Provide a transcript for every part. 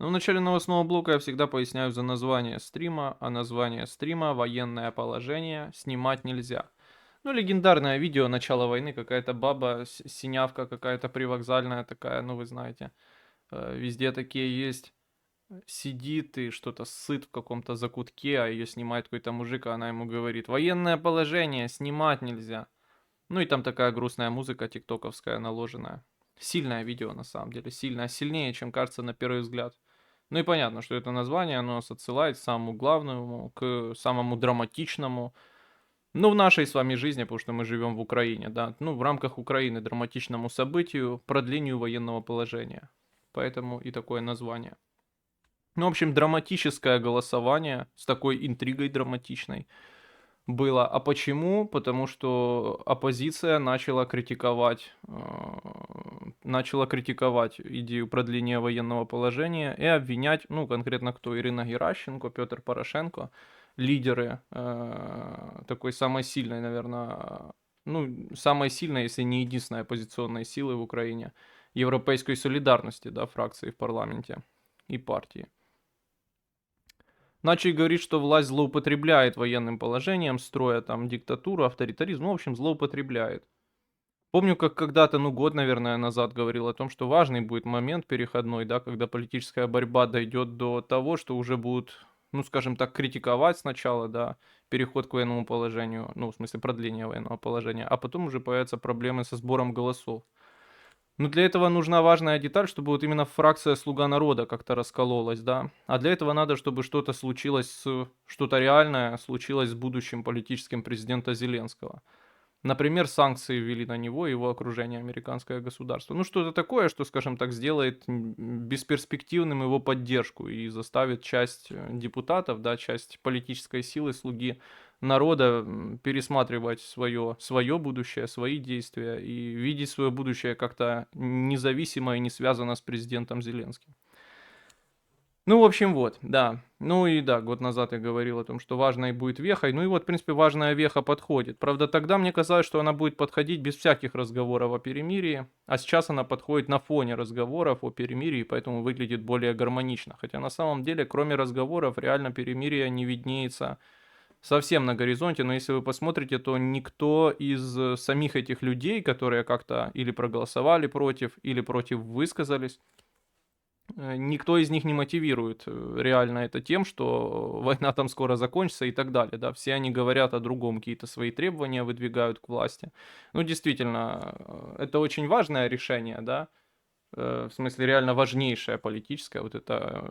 Но в начале новостного блока я всегда поясняю за название стрима, а название стрима — военное положение, снимать нельзя. Ну, легендарное видео начала войны, какая-то баба, синявка какая-то привокзальная такая, ну, вы знаете, везде такие есть. Сидит и что-то сыт в каком-то закутке, а ее снимает какой-то мужик, а она ему говорит: военное положение, снимать нельзя. Ну и там такая грустная музыка тиктоковская наложенная. Сильное видео на самом деле, сильное, сильнее, чем кажется на первый взгляд. Ну и понятно, что это название, оно нас отсылает к самому главному, к самому драматичному, ну, в нашей с вами жизни, потому что мы живем в Украине, да, ну, в рамках Украины драматичному событию, продлению военного положения. Поэтому и такое название. Ну, в общем, драматическое голосование с такой интригой драматичной было. А почему? Потому что оппозиция начала критиковать идею продления военного положения и обвинять, ну, конкретно кто? Ирина Геращенко, Петр Порошенко, лидеры такой самой сильной, наверное, ну, самой сильной, если не единственной оппозиционной силы в Украине, европейской солидарности, да, фракции в парламенте и партии. Начали говорить, что власть злоупотребляет военным положением, строя там диктатуру, авторитаризм, ну, в общем, злоупотребляет. Помню, как когда-то, ну, год, наверное, назад говорил о том, что важный будет момент переходной, да, когда политическая борьба дойдет до того, что уже будут, ну, скажем так, критиковать сначала, да, переход к военному положению, ну, в смысле продление военного положения, а потом уже появятся проблемы со сбором голосов. Но для этого нужна важная деталь, чтобы вот именно фракция "Слуга народа" как-то раскололась, да. А для этого надо, чтобы что-то случилось что-то реальное случилось с будущим политическим президента Зеленского. Например, санкции ввели на него и его окружение, американское государство. Ну, что-то такое, что, скажем так, сделает бесперспективным его поддержку и заставит часть депутатов, да, часть политической силы "Слуги народа" пересматривать свое будущее, свои действия и видеть свое будущее как-то независимо и не связано с президентом Зеленским. Ну, в общем, вот, да. Ну и да, год назад я говорил о том, что важной будет вехой. Ну и вот, в принципе, важная веха подходит. Правда, тогда мне казалось, что она будет подходить без всяких разговоров о перемирии, а сейчас она подходит на фоне разговоров о перемирии, поэтому выглядит более гармонично. Хотя на самом деле, кроме разговоров, реально перемирие не виднеется совсем на горизонте. Но если вы посмотрите, то никто из самих этих людей, которые как-то или проголосовали против, или против высказались, никто из них не мотивирует реально это тем, что война там скоро закончится и так далее, да. Все они говорят о другом, какие-то свои требования выдвигают к власти. Ну, действительно, это очень важное решение, да, в смысле реально важнейшее политическое, вот это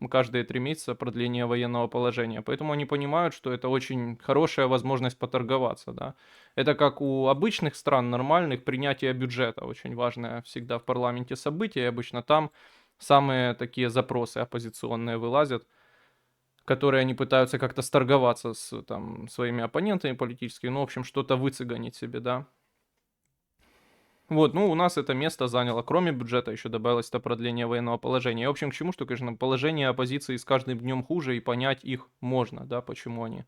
каждые 3 месяца продление военного положения. Поэтому они понимают, что это очень хорошая возможность поторговаться, да. Это как у обычных стран нормальных принятие бюджета, очень важное всегда в парламенте событие, и обычно там самые такие запросы оппозиционные вылазят, которые они пытаются как-то сторговаться с там своими оппонентами политическими, ну, в общем, что-то выцыганить себе, да. Вот, ну, у нас это место заняло, кроме бюджета, еще добавилось это продление военного положения. И, в общем, к чему, что, конечно, положение оппозиции с каждым днем хуже, и понять их можно, да, почему они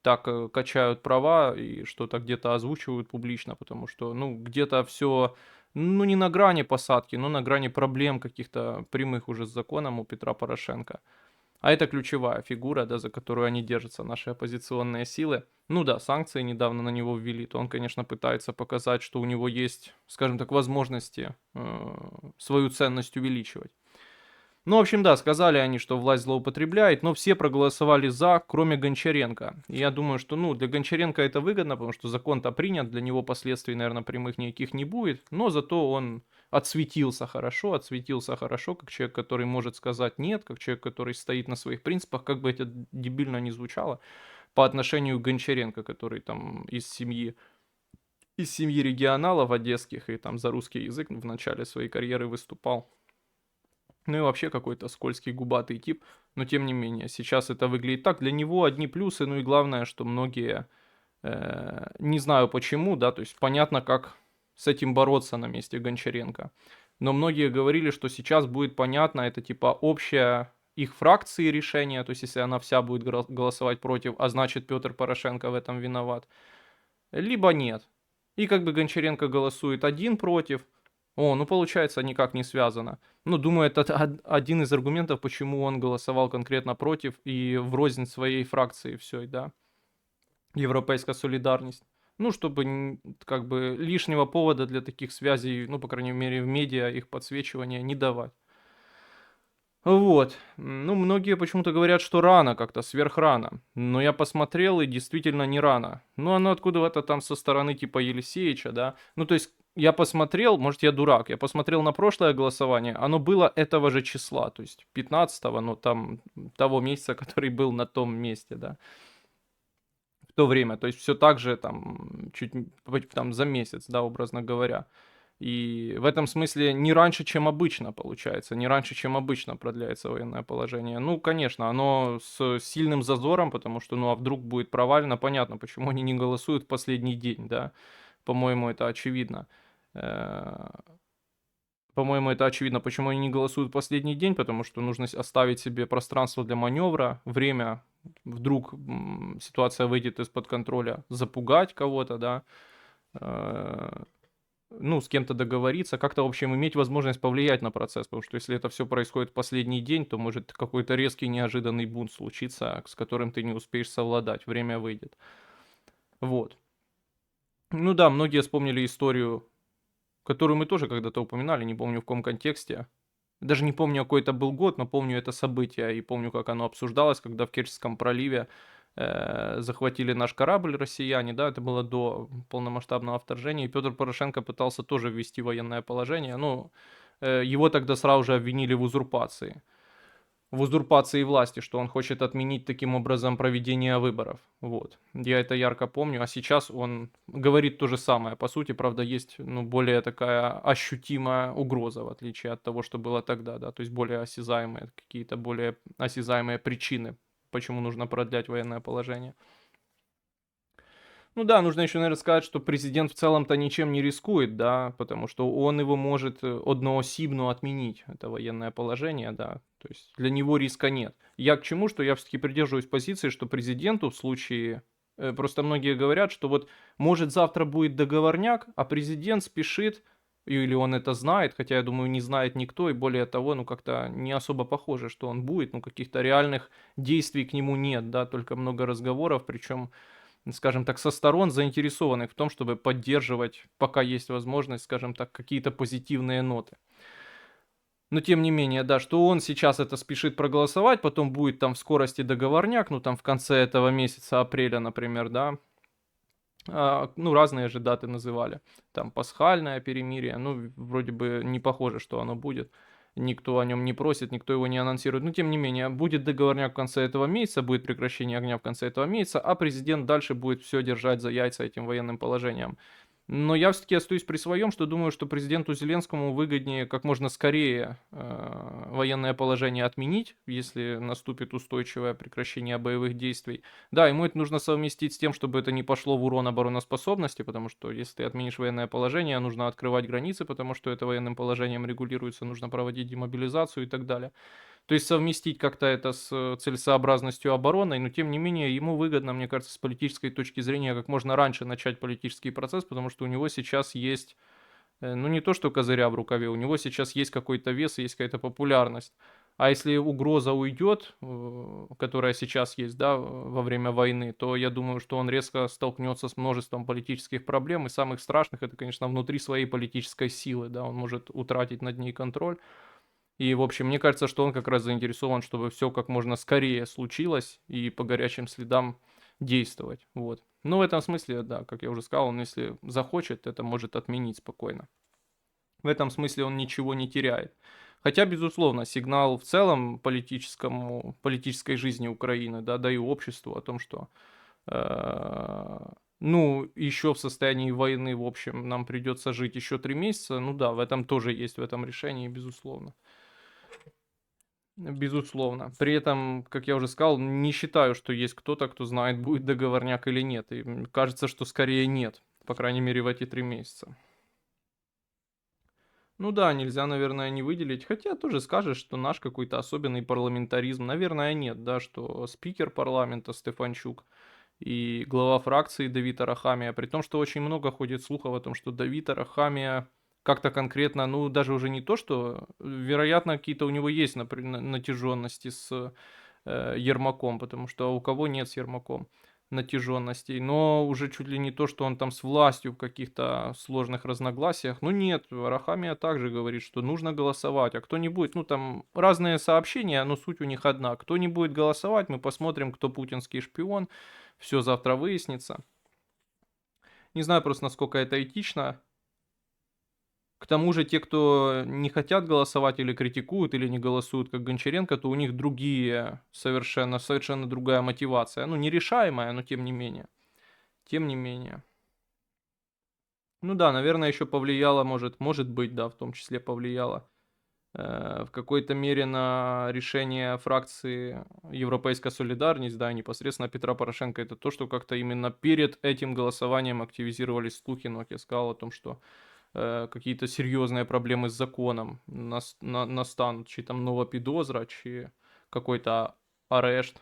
так качают права и что-то где-то озвучивают публично, потому что, ну, где-то все, ну, не на грани посадки, но на грани проблем каких-то прямых уже с законом у Петра Порошенко. А это ключевая фигура, да, за которую они держатся, наши оппозиционные силы. Ну да, санкции недавно на него ввели, то он, конечно, пытается показать, что у него есть, скажем так, возможности свою ценность увеличивать. Ну, в общем, да, сказали они, что власть злоупотребляет, но все проголосовали за, кроме Гончаренко. И я думаю, что, ну, для Гончаренко это выгодно, потому что закон-то принят, для него последствий, наверное, прямых никаких не будет, но зато он отсветился хорошо, как человек, который может сказать нет, как человек, который стоит на своих принципах, как бы это дебильно не звучало, по отношению к Гончаренко, который там из семьи регионалов одесских и там за русский язык в начале своей карьеры выступал. Ну и вообще какой-то скользкий, губатый тип, но тем не менее, сейчас это выглядит так. Для него одни плюсы, ну и главное, что многие, не знаю почему, да, то есть понятно, как с этим бороться на месте Гончаренко. Но многие говорили, что сейчас будет понятно, это типа общая их фракции решение, то есть если она вся будет голосовать против, а значит Петр Порошенко в этом виноват, либо нет. И как бы Гончаренко голосует один против, О, ну получается, никак не связано. Ну, думаю, это один из аргументов, почему он голосовал конкретно против и врознь своей фракции всей, да, Европейская солидарность. Ну, чтобы как бы лишнего повода для таких связей, ну, по крайней мере, в медиа их подсвечивания не давать. Вот. Ну, многие почему-то говорят, что рано как-то, сверхрано. Но я посмотрел, и действительно не рано. Ну, оно откуда-то там со стороны типа Елисеевича, да. Ну, то есть, я посмотрел, может, я дурак, я посмотрел на прошлое голосование, оно было этого же числа, то есть 15-го, ну, там, того месяца, который был на том месте, да, в то время. То есть, все так же, там, там, за месяц, да, образно говоря. И в этом смысле не раньше, чем обычно получается, не раньше, чем обычно продляется военное положение. Ну, конечно, оно с сильным зазором, потому что, ну, а вдруг будет провалено, понятно, почему они не голосуют в последний день, да. По-моему, это очевидно. Э, По-моему, это очевидно, почему они не голосуют в последний день, потому что нужно оставить себе пространство для маневра, время, вдруг ситуация выйдет из-под контроля, запугать кого-то, да. Э, ну, с кем-то договориться, как-то, в общем, иметь возможность повлиять на процесс, потому что если это все происходит в последний день, то может какой-то резкий неожиданный бунт случиться, с которым ты не успеешь совладать, время выйдет. Вот. Ну да, многие вспомнили историю, которую мы тоже когда-то упоминали, не помню в каком контексте. Даже не помню, какой это был год, но помню это событие и помню, как оно обсуждалось, когда в Керченском проливе захватили наш корабль россияне, да, это было до полномасштабного вторжения, и Петр Порошенко пытался тоже ввести военное положение, но его тогда сразу же обвинили в узурпации власти, что он хочет отменить таким образом проведение выборов. Вот. Я это ярко помню. А сейчас он говорит то же самое. По сути, правда, есть ну, более такая ощутимая угроза, в отличие от того, что было тогда. Да? То есть более осязаемые, какие-то более осязаемые причины, почему нужно продлять военное положение. Ну да, нужно еще, наверное, сказать, что президент в целом-то ничем не рискует, да, потому что он его может одноосібно отменить, это военное положение, да, то есть для него риска нет. Я к чему, что я все-таки придерживаюсь позиции, что президенту в случае, просто многие говорят, что вот может завтра будет договорняк, а президент спешит, или он это знает, хотя я думаю, не знает никто, и более того, ну как-то не особо похоже, что он будет, ну каких-то реальных действий к нему нет, да, только много разговоров, причем скажем так, со сторон, заинтересованных в том, чтобы поддерживать, пока есть возможность, скажем так, какие-то позитивные ноты. Но тем не менее, да, что он сейчас это спешит проголосовать, потом будет там в скорости договорняк, ну там в конце этого месяца, апреля, например, да, ну разные же даты называли, там пасхальное перемирие, ну вроде бы не похоже, что оно будет. Никто о нем не просит, никто его не анонсирует. Но тем не менее, будет договорняк в конце этого месяца, будет прекращение огня в конце этого месяца, а президент дальше будет все держать за яйца этим военным положением. Но я все-таки остаюсь при своем, что думаю, что президенту Зеленскому выгоднее как можно скорее военное положение отменить, если наступит устойчивое прекращение боевых действий. Да, ему это нужно совместить с тем, чтобы это не пошло в урон обороноспособности, потому что если ты отменишь военное положение, нужно открывать границы, потому что это военным положением регулируется, нужно проводить демобилизацию и так далее. То есть совместить как-то это с целесообразностью обороны, но тем не менее ему выгодно, мне кажется, с политической точки зрения как можно раньше начать политический процесс, потому что у него сейчас есть, ну не то что козыря в рукаве, у него сейчас есть какой-то вес, есть какая-то популярность. А если угроза уйдет, которая сейчас есть, да, во время войны, то я думаю, что он резко столкнется с множеством политических проблем, и самых страшных это, конечно, внутри своей политической силы, да, он может утратить над ней контроль. И, в общем, мне кажется, что он как раз заинтересован, чтобы все как можно скорее случилось и по горячим следам действовать. Вот. Ну, в этом смысле, да, как я уже сказал, он если захочет, это может отменить спокойно. В этом смысле он ничего не теряет. Хотя, безусловно, сигнал в целом политической жизни Украины, да, да и обществу о том, что, ну, еще в состоянии войны, в общем, нам придется жить еще 3 месяца, ну да, в этом тоже есть, в этом решении, безусловно. Безусловно. При этом, как я уже сказал, не считаю, что есть кто-то, кто знает, будет договорняк или нет. И кажется, что скорее нет. По крайней мере, в эти 3 месяца. Ну да, нельзя, наверное, не выделить. Хотя тоже скажешь, что наш какой-то особенный парламентаризм. Наверное, нет, да, что спикер парламента Стефанчук и глава фракции Давид Арахамия. При том, что очень много ходит слухов о том, что Давид Арахамия как-то конкретно, ну, даже уже не то, что, вероятно, какие-то у него есть натяженности с Ермаком, потому что у кого нет с Ермаком натяженностей, но уже чуть ли не то, что он там с властью в каких-то сложных разногласиях. Ну нет, Арахамия также говорит, что нужно голосовать, а кто не будет, ну там разные сообщения, но суть у них одна. Кто не будет голосовать, мы посмотрим, кто путинский шпион, все завтра выяснится. Не знаю просто, насколько это этично. К тому же те, кто не хотят голосовать или критикуют, или не голосуют, как Гончаренко, то у них другие, совершенно другая мотивация. Ну, нерешаемая, но тем не менее. Тем не менее. Ну да, наверное, еще повлияло, может быть, да, в том числе повлияло в какой-то мере на решение фракции Европейская солидарность, да, непосредственно Петра Порошенко, это то, что как-то именно перед этим голосованием активизировались слухи, но, как я сказал, о том, что какие-то серьезные проблемы с законом настанут, чи там нова підозра, чи какой-то арешт.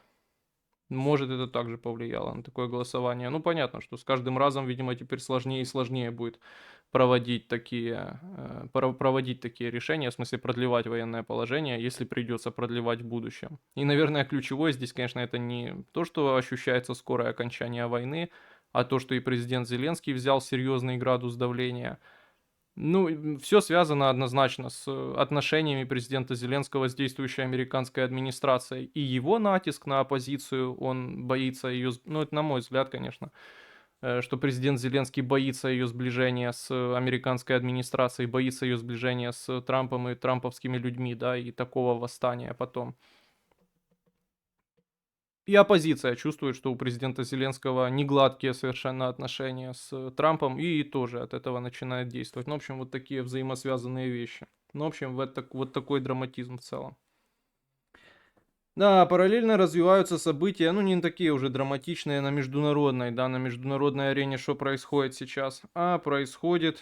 Может, это также повлияло на такое голосование. Ну, понятно, что с каждым разом, видимо, теперь сложнее и сложнее будет проводить такие решения, в смысле продлевать военное положение, если придется продлевать в будущем. И, наверное, ключевое здесь, конечно, это не то, что ощущается скорое окончание войны, а то, что и президент Зеленский взял серьезный градус давления. Ну, все связано однозначно с отношениями президента Зеленского с действующей американской администрацией. И его натиск на оппозицию, он боится ее, ну, это на мой взгляд, конечно, что президент Зеленский боится ее сближения с американской администрацией, боится ее сближения с Трампом и трамповскими людьми, да, и такого восстания потом. И оппозиция чувствует, что у президента Зеленского негладкие совершенно отношения с Трампом, и тоже от этого начинает действовать. Ну, в общем, вот такие взаимосвязанные вещи. Ну, в общем, вот такой драматизм в целом. Да, параллельно развиваются события, ну, не такие уже драматичные на международной, да, на международной арене, что происходит сейчас. А происходит,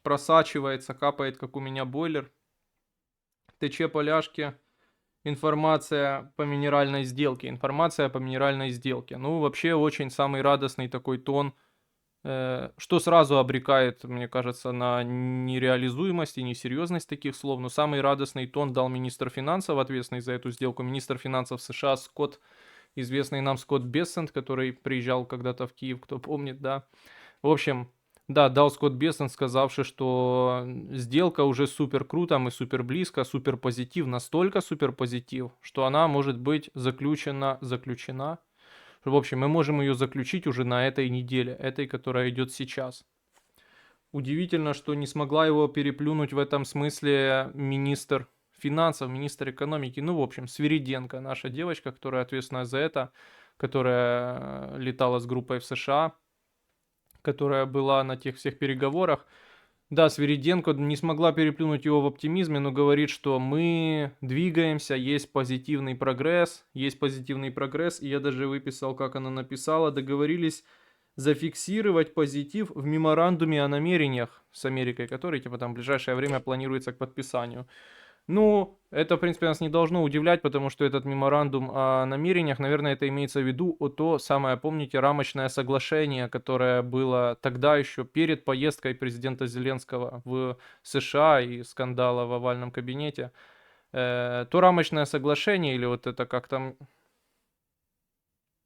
просачивается, капает, как у меня бойлер. ТЧ Поляшки. Информация по минеральной сделке. Информация по минеральной сделке. Ну, вообще, очень самый радостный такой тон, что сразу обрекает, мне кажется, на нереализуемость и несерьезность таких слов. Но самый радостный тон дал министр финансов, ответственный за эту сделку. Министр финансов США Скотт, известный нам Скотт Бессент, который приезжал когда-то в Киев, кто помнит, да. В общем, да, дал Скотт Бессент, сказавший, что сделка уже супер круто, мы супер близко, супер позитив, настолько супер позитив, что она может быть заключена. В общем, мы можем ее заключить уже на этой неделе, этой, которая идет сейчас. Удивительно, что не смогла его переплюнуть в этом смысле министр финансов, министр экономики, ну, в общем, Свириденко, наша девочка, которая ответственна за это, которая летала с группой в США, которая была на тех всех переговорах. Да, Свириденко не смогла переплюнуть его в оптимизме, но говорит, что мы двигаемся, есть позитивный прогресс, и я даже выписал, как она написала, договорились зафиксировать позитив в меморандуме о намерениях с Америкой, который, типа, там в ближайшее время планируется к подписанию. Ну, это, в принципе, нас не должно удивлять, потому что этот меморандум о намерениях, наверное, это имеется в виду о то самое, помните, рамочное соглашение, которое было тогда еще перед поездкой президента Зеленского в США и скандала в овальном кабинете. То рамочное соглашение, или вот это как там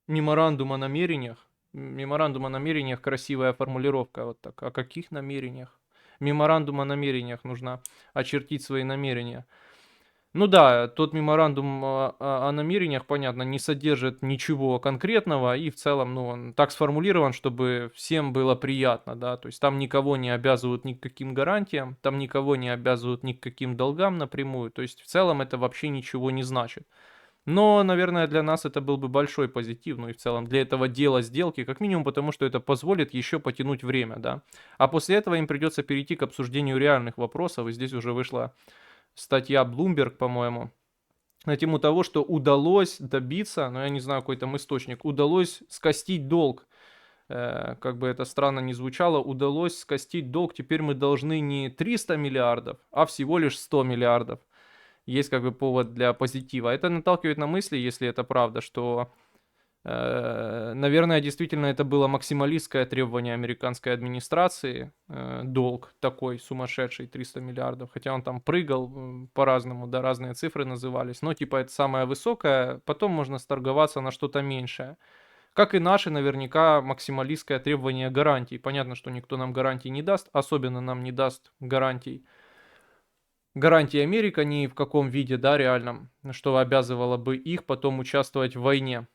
меморандум о намерениях. Меморандум о намерениях, красивая формулировка, вот так. О каких намерениях? Меморандум о намерениях, нужно очертить свои намерения. Ну да, тот меморандум о намерениях, понятно, не содержит ничего конкретного и в целом, ну, он так сформулирован, чтобы всем было приятно, да, то есть там никого не обязывают ни к каким гарантиям, там никого не обязывают ни к каким долгам напрямую, то есть в целом это вообще ничего не значит. Но, наверное, для нас это был бы большой позитив, ну и в целом для этого дела сделки, как минимум потому, что это позволит еще потянуть время, да. А после этого им придется перейти к обсуждению реальных вопросов, и здесь уже вышла статья Bloomberg, по-моему, на тему того, что удалось добиться, ну я не знаю, какой там источник, удалось скостить долг. Как бы это странно ни звучало, удалось скостить долг, теперь мы должны не 300 миллиардов, а всего лишь 100 миллиардов. Есть как бы повод для позитива. Это наталкивает на мысли, если это правда, что Наверное, действительно это было максималистское требование американской администрации. Долг такой сумасшедший, 300 миллиардов. Хотя он там прыгал по-разному, да, разные цифры назывались. Но типа это самое высокое, потом можно сторговаться на что-то меньшее. Как и наши, наверняка, максималистское требование гарантий. Понятно, что никто нам гарантий не даст, особенно нам не даст гарантий Америка ни в каком виде, да, реальном, что обязывало бы их потом участвовать в войне.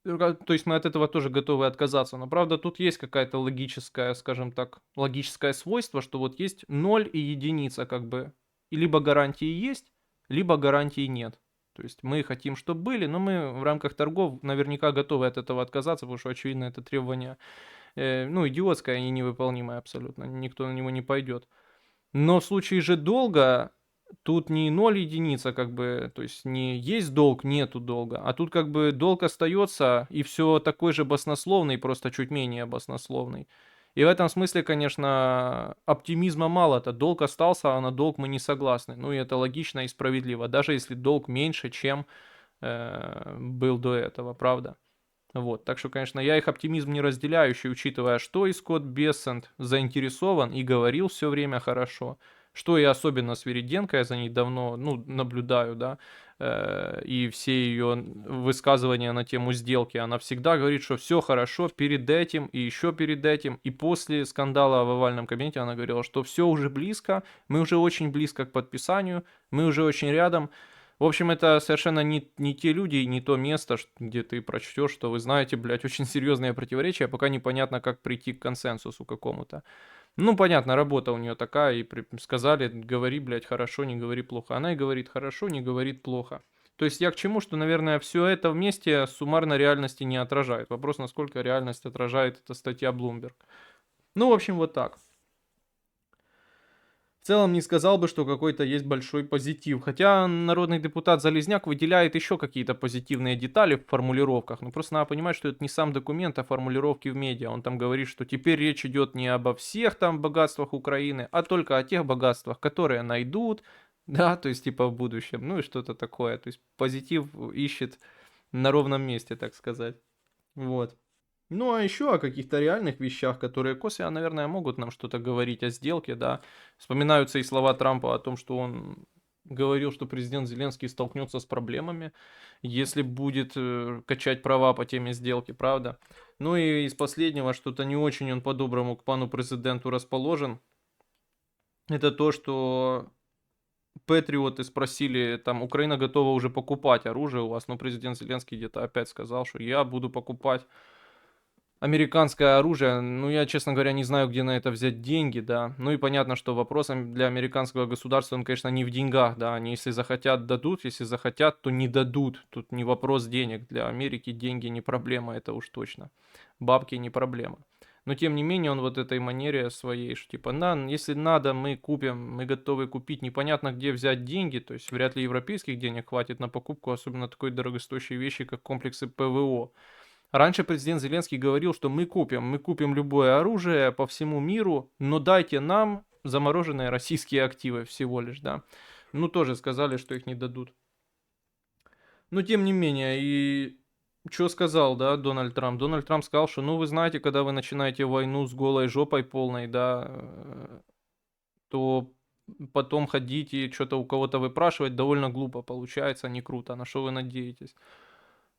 То есть мы от этого тоже готовы отказаться. Но правда тут есть какая-то логическая, скажем так, логическое свойство, что вот есть ноль и единица как бы. И либо гарантии есть, либо гарантий нет. То есть мы хотим, чтобы были, но мы в рамках торгов наверняка готовы от этого отказаться, потому что, очевидно, это требование, ну, идиотское и невыполнимое абсолютно. Никто на него не пойдет. Но в случае же долга, тут не ноль единица, как бы, то есть не есть долг, нету долга, а тут как бы долг остается, и все такой же баснословный, просто чуть менее баснословный. И в этом смысле, конечно, оптимизма мало-то. Долг остался, а на долг мы не согласны. Ну и это логично и справедливо, даже если долг меньше, чем был до этого, правда? Вот, так что, конечно, я их оптимизм не разделяющий, учитывая, что и Скотт Бессент заинтересован и говорил все время хорошо, что и особенно Свириденко, я за ней давно, ну, наблюдаю, да, и все ее высказывания на тему сделки, она всегда говорит, что все хорошо перед этим и еще перед этим, и после скандала в овальном кабинете она говорила, что все уже близко, мы уже очень близко к подписанию, мы уже очень рядом. В общем, это совершенно не те люди и не то место, где ты прочтешь, что вы знаете, блядь, очень серьезные противоречия, пока непонятно, как прийти к консенсусу какому-то. Ну, понятно, работа у нее такая, и сказали, говори, блядь, хорошо, не говори плохо. Она и говорит хорошо, не говорит плохо. То есть я к чему, что, наверное, все это вместе суммарно реальности не отражает. Вопрос, насколько реальность отражает эта статья Bloomberg. Ну, в общем, вот так. В целом не сказал бы, что какой-то есть большой позитив. Хотя народный депутат Залезняк выделяет еще какие-то позитивные детали в формулировках. Но просто надо понимать, что это не сам документ, а формулировки в медиа. Он там говорит, что теперь речь идет не обо всех там богатствах Украины, а только о тех богатствах, которые найдут, да, то есть типа в будущем, ну и что-то такое. То есть позитив ищет на ровном месте, так сказать. Вот. Ну, а еще о каких-то реальных вещах, которые косвенно, наверное, могут нам что-то говорить о сделке, да. Вспоминаются и слова Трампа о том, что он говорил, что президент Зеленский столкнется с проблемами, если будет качать права по теме сделки, правда. Ну и из последнего, что-то не очень он по-доброму к пану президенту расположен. Это то, что патриоты спросили, там, Украина готова уже покупать оружие у вас, но президент Зеленский где-то опять сказал, что я буду покупать американское оружие, ну, я, честно говоря, не знаю, где на это взять деньги, да. Ну и понятно, что вопросом для американского государства, он, конечно, не в деньгах, да. Они, если захотят, дадут, если захотят, то не дадут. Тут не вопрос денег. Для Америки деньги не проблема, это уж точно. Бабки не проблема. Но, тем не менее, он вот этой манере своей, что типа, если надо, мы купим, мы готовы купить, непонятно, где взять деньги, то есть вряд ли европейских денег хватит на покупку, особенно такой дорогостоящей вещи, как комплексы ПВО. Раньше президент Зеленский говорил, что мы купим любое оружие по всему миру, но дайте нам замороженные российские активы всего лишь, да. Ну, тоже сказали, что их не дадут. Но, тем не менее, и что сказал, да, Дональд Трамп? Дональд Трамп сказал, что, ну, вы знаете, когда вы начинаете войну с голой жопой полной, да, то потом ходить и что-то у кого-то выпрашивать довольно глупо получается, не круто. На что вы надеетесь?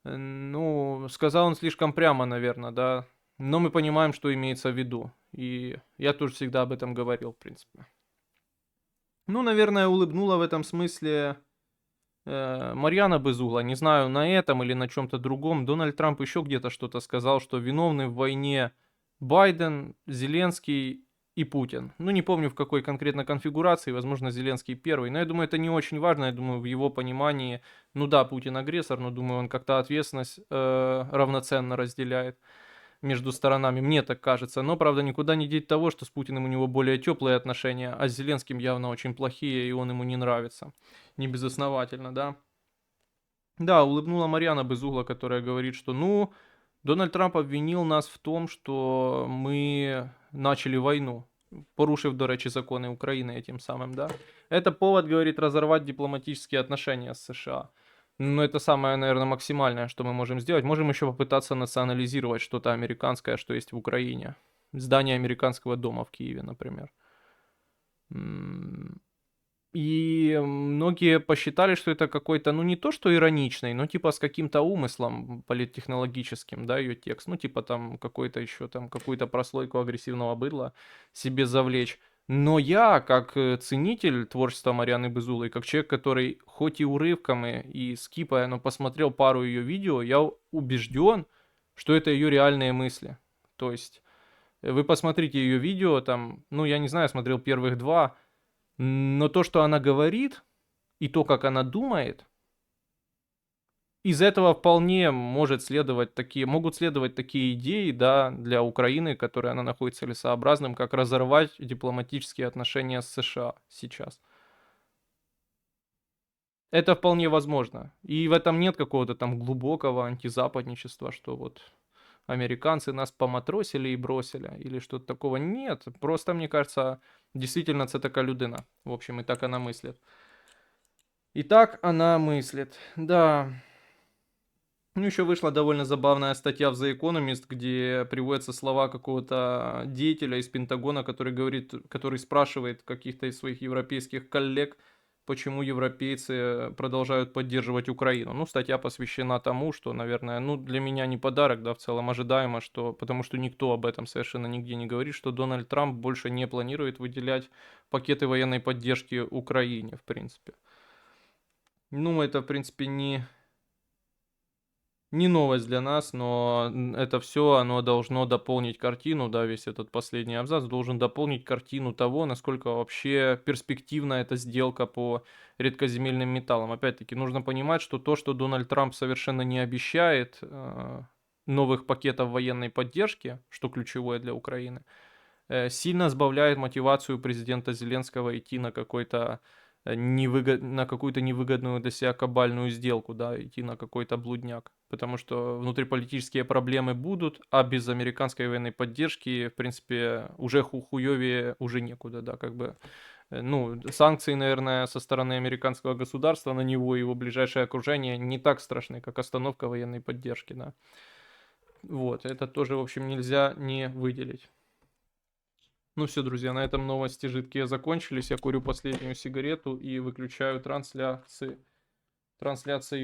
Ну, сказал он слишком прямо, наверное, да. Но мы понимаем, что имеется в виду. И я тоже всегда об этом говорил, в принципе. Ну, наверное, улыбнула в этом смысле Марьяна Безугла. Не знаю, на этом или на чем-то другом. Дональд Трамп еще где-то что-то сказал, что виновны в войне Байден, Зеленский и Путин. Ну, не помню в какой конкретно конфигурации, возможно, Зеленский первый. Но я думаю, это не очень важно. Я думаю, в его понимании, ну да, Путин агрессор, но думаю, он как-то ответственность равноценно разделяет между сторонами, мне так кажется. Но, правда, никуда не деть того, что с Путиным у него более теплые отношения, а с Зеленским явно очень плохие, и он ему не нравится. Не безосновательно, да. Да, улыбнула Марьяна Безугла, которая говорит, что, ну, Дональд Трамп обвинил нас в том, что мы начали войну, порушив, до речі, законы Украины этим самым, да. Это повод, говорит, разорвать дипломатические отношения с США. Ну, это самое, наверное, максимальное, что мы можем сделать. Можем еще попытаться национализировать что-то американское, что есть в Украине. Здание американского дома в Киеве, например. М, И многие посчитали, что это какой-то, ну не то что ироничный, но типа с каким-то умыслом политтехнологическим, да, ее текст. Ну типа там какой-то еще там какую-то прослойку агрессивного быдла себе завлечь. Но я, как ценитель творчества Марьяны Безулой, как человек, который хоть и урывками и скипая, но посмотрел пару ее видео, я убежден, что это ее реальные мысли. То есть вы посмотрите ее видео, там, ну я не знаю, я смотрел первых два, но то, что она говорит, и то, как она думает, из этого вполне могут следовать такие идеи, да, для Украины, которые она находит целесообразным, как разорвать дипломатические отношения с США сейчас. Это вполне возможно. И в этом нет какого-то там глубокого антизападничества, что вот американцы нас поматросили и бросили, или что-то такого. Нет, просто, мне кажется, действительно це така людина. В общем, и так она мыслит. И так она мыслит, да. Ну, еще вышла довольно забавная статья в The Economist, где приводятся слова какого-то деятеля из Пентагона, который спрашивает каких-то из своих европейских коллег, почему европейцы продолжают поддерживать Украину. Ну, статья посвящена тому, что, наверное, ну, для меня не подарок, да, в целом ожидаемо, что, потому что никто об этом совершенно нигде не говорит, что Дональд Трамп больше не планирует выделять пакеты военной поддержки Украине, в принципе. Ну, это, в принципе, не новость для нас, но это все, оно должно дополнить картину, да, весь этот последний абзац должен дополнить картину того, насколько вообще перспективна эта сделка по редкоземельным металлам. Опять-таки, нужно понимать, что то, что Дональд Трамп совершенно не обещает новых пакетов военной поддержки, что ключевое для Украины, сильно сбавляет мотивацию президента Зеленского идти на какой-то на какую-то невыгодную для себя кабальную сделку, да, идти на какой-то блудняк. Потому что внутриполитические проблемы будут, а без американской военной поддержки, в принципе, уже хуевее уже некуда, да, как бы. Ну, санкции, наверное, со стороны американского государства на него и его ближайшее окружение не так страшны, как остановка военной поддержки, да. Вот, это тоже, в общем, нельзя не выделить. Ну все, друзья, на этом новости жидкие закончились. Я курю последнюю сигарету и выключаю трансляцию.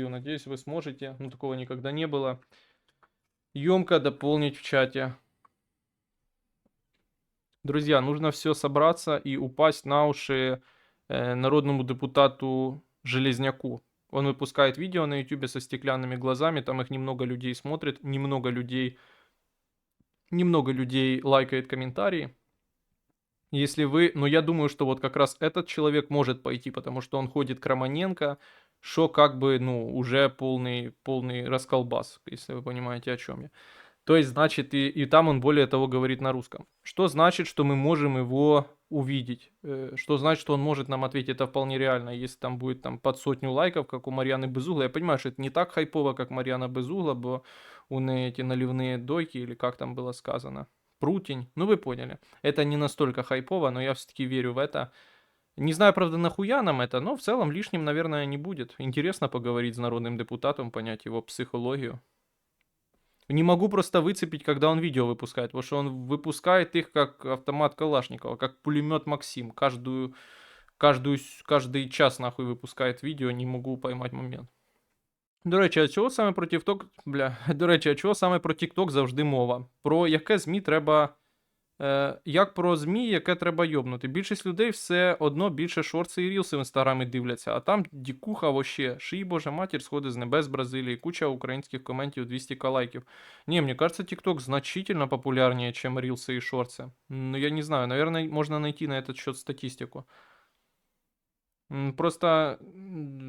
Надеюсь, вы сможете, ну такого никогда не было, емко дополнить в чате. Друзья, нужно все собраться и упасть на уши народному депутату Железняку. Он выпускает видео на YouTube со стеклянными глазами, там их немного людей смотрит, немного людей лайкает комментарии. Если вы, но я думаю, что вот как раз этот человек может пойти, потому что он ходит к Романенко, что как бы, ну, уже полный расколбас, если вы понимаете, о чем я. То есть, значит, и там он, более того, говорит на русском. Что значит, что мы можем его увидеть? Что значит, что он может нам ответить? Это вполне реально. Если там будет там под 100 лайков, как у Марьяны Безугла. Я понимаю, что это не так хайпово, как Марьяна Безугла, бо у нее эти наливные дойки, или как там было сказано, прутень. Ну, вы поняли. Это не настолько хайпово, но я все-таки верю в это. Не знаю, правда, нахуя нам это, но в целом лишним, наверное, не будет. Интересно поговорить с народным депутатом, понять его психологию. Не могу просто выцепить, когда он видео выпускает, потому что он выпускает их как автомат Калашникова, как пулемет Максим. Каждый час нахуй выпускает відео, не можу поймати момент. До речі, а чого саме про TikTok, до речі, а чого саме про TikTok завжди мова? Про яке ЗМІ треба як про ЗМІ, яке треба йобнути. Більшість людей все одно більше шорти і рілси в інстаграмі дивляться, а там дікуха вообще. Ший божа матір, сходи з небес Бразилії, куча українських коментів, 200к лайків. Не, мне кажется, TikTok значительно популярнее, чем рилсы и шорты. Ну, я не знаю, наверное, можно найти на этот счет статистику. Просто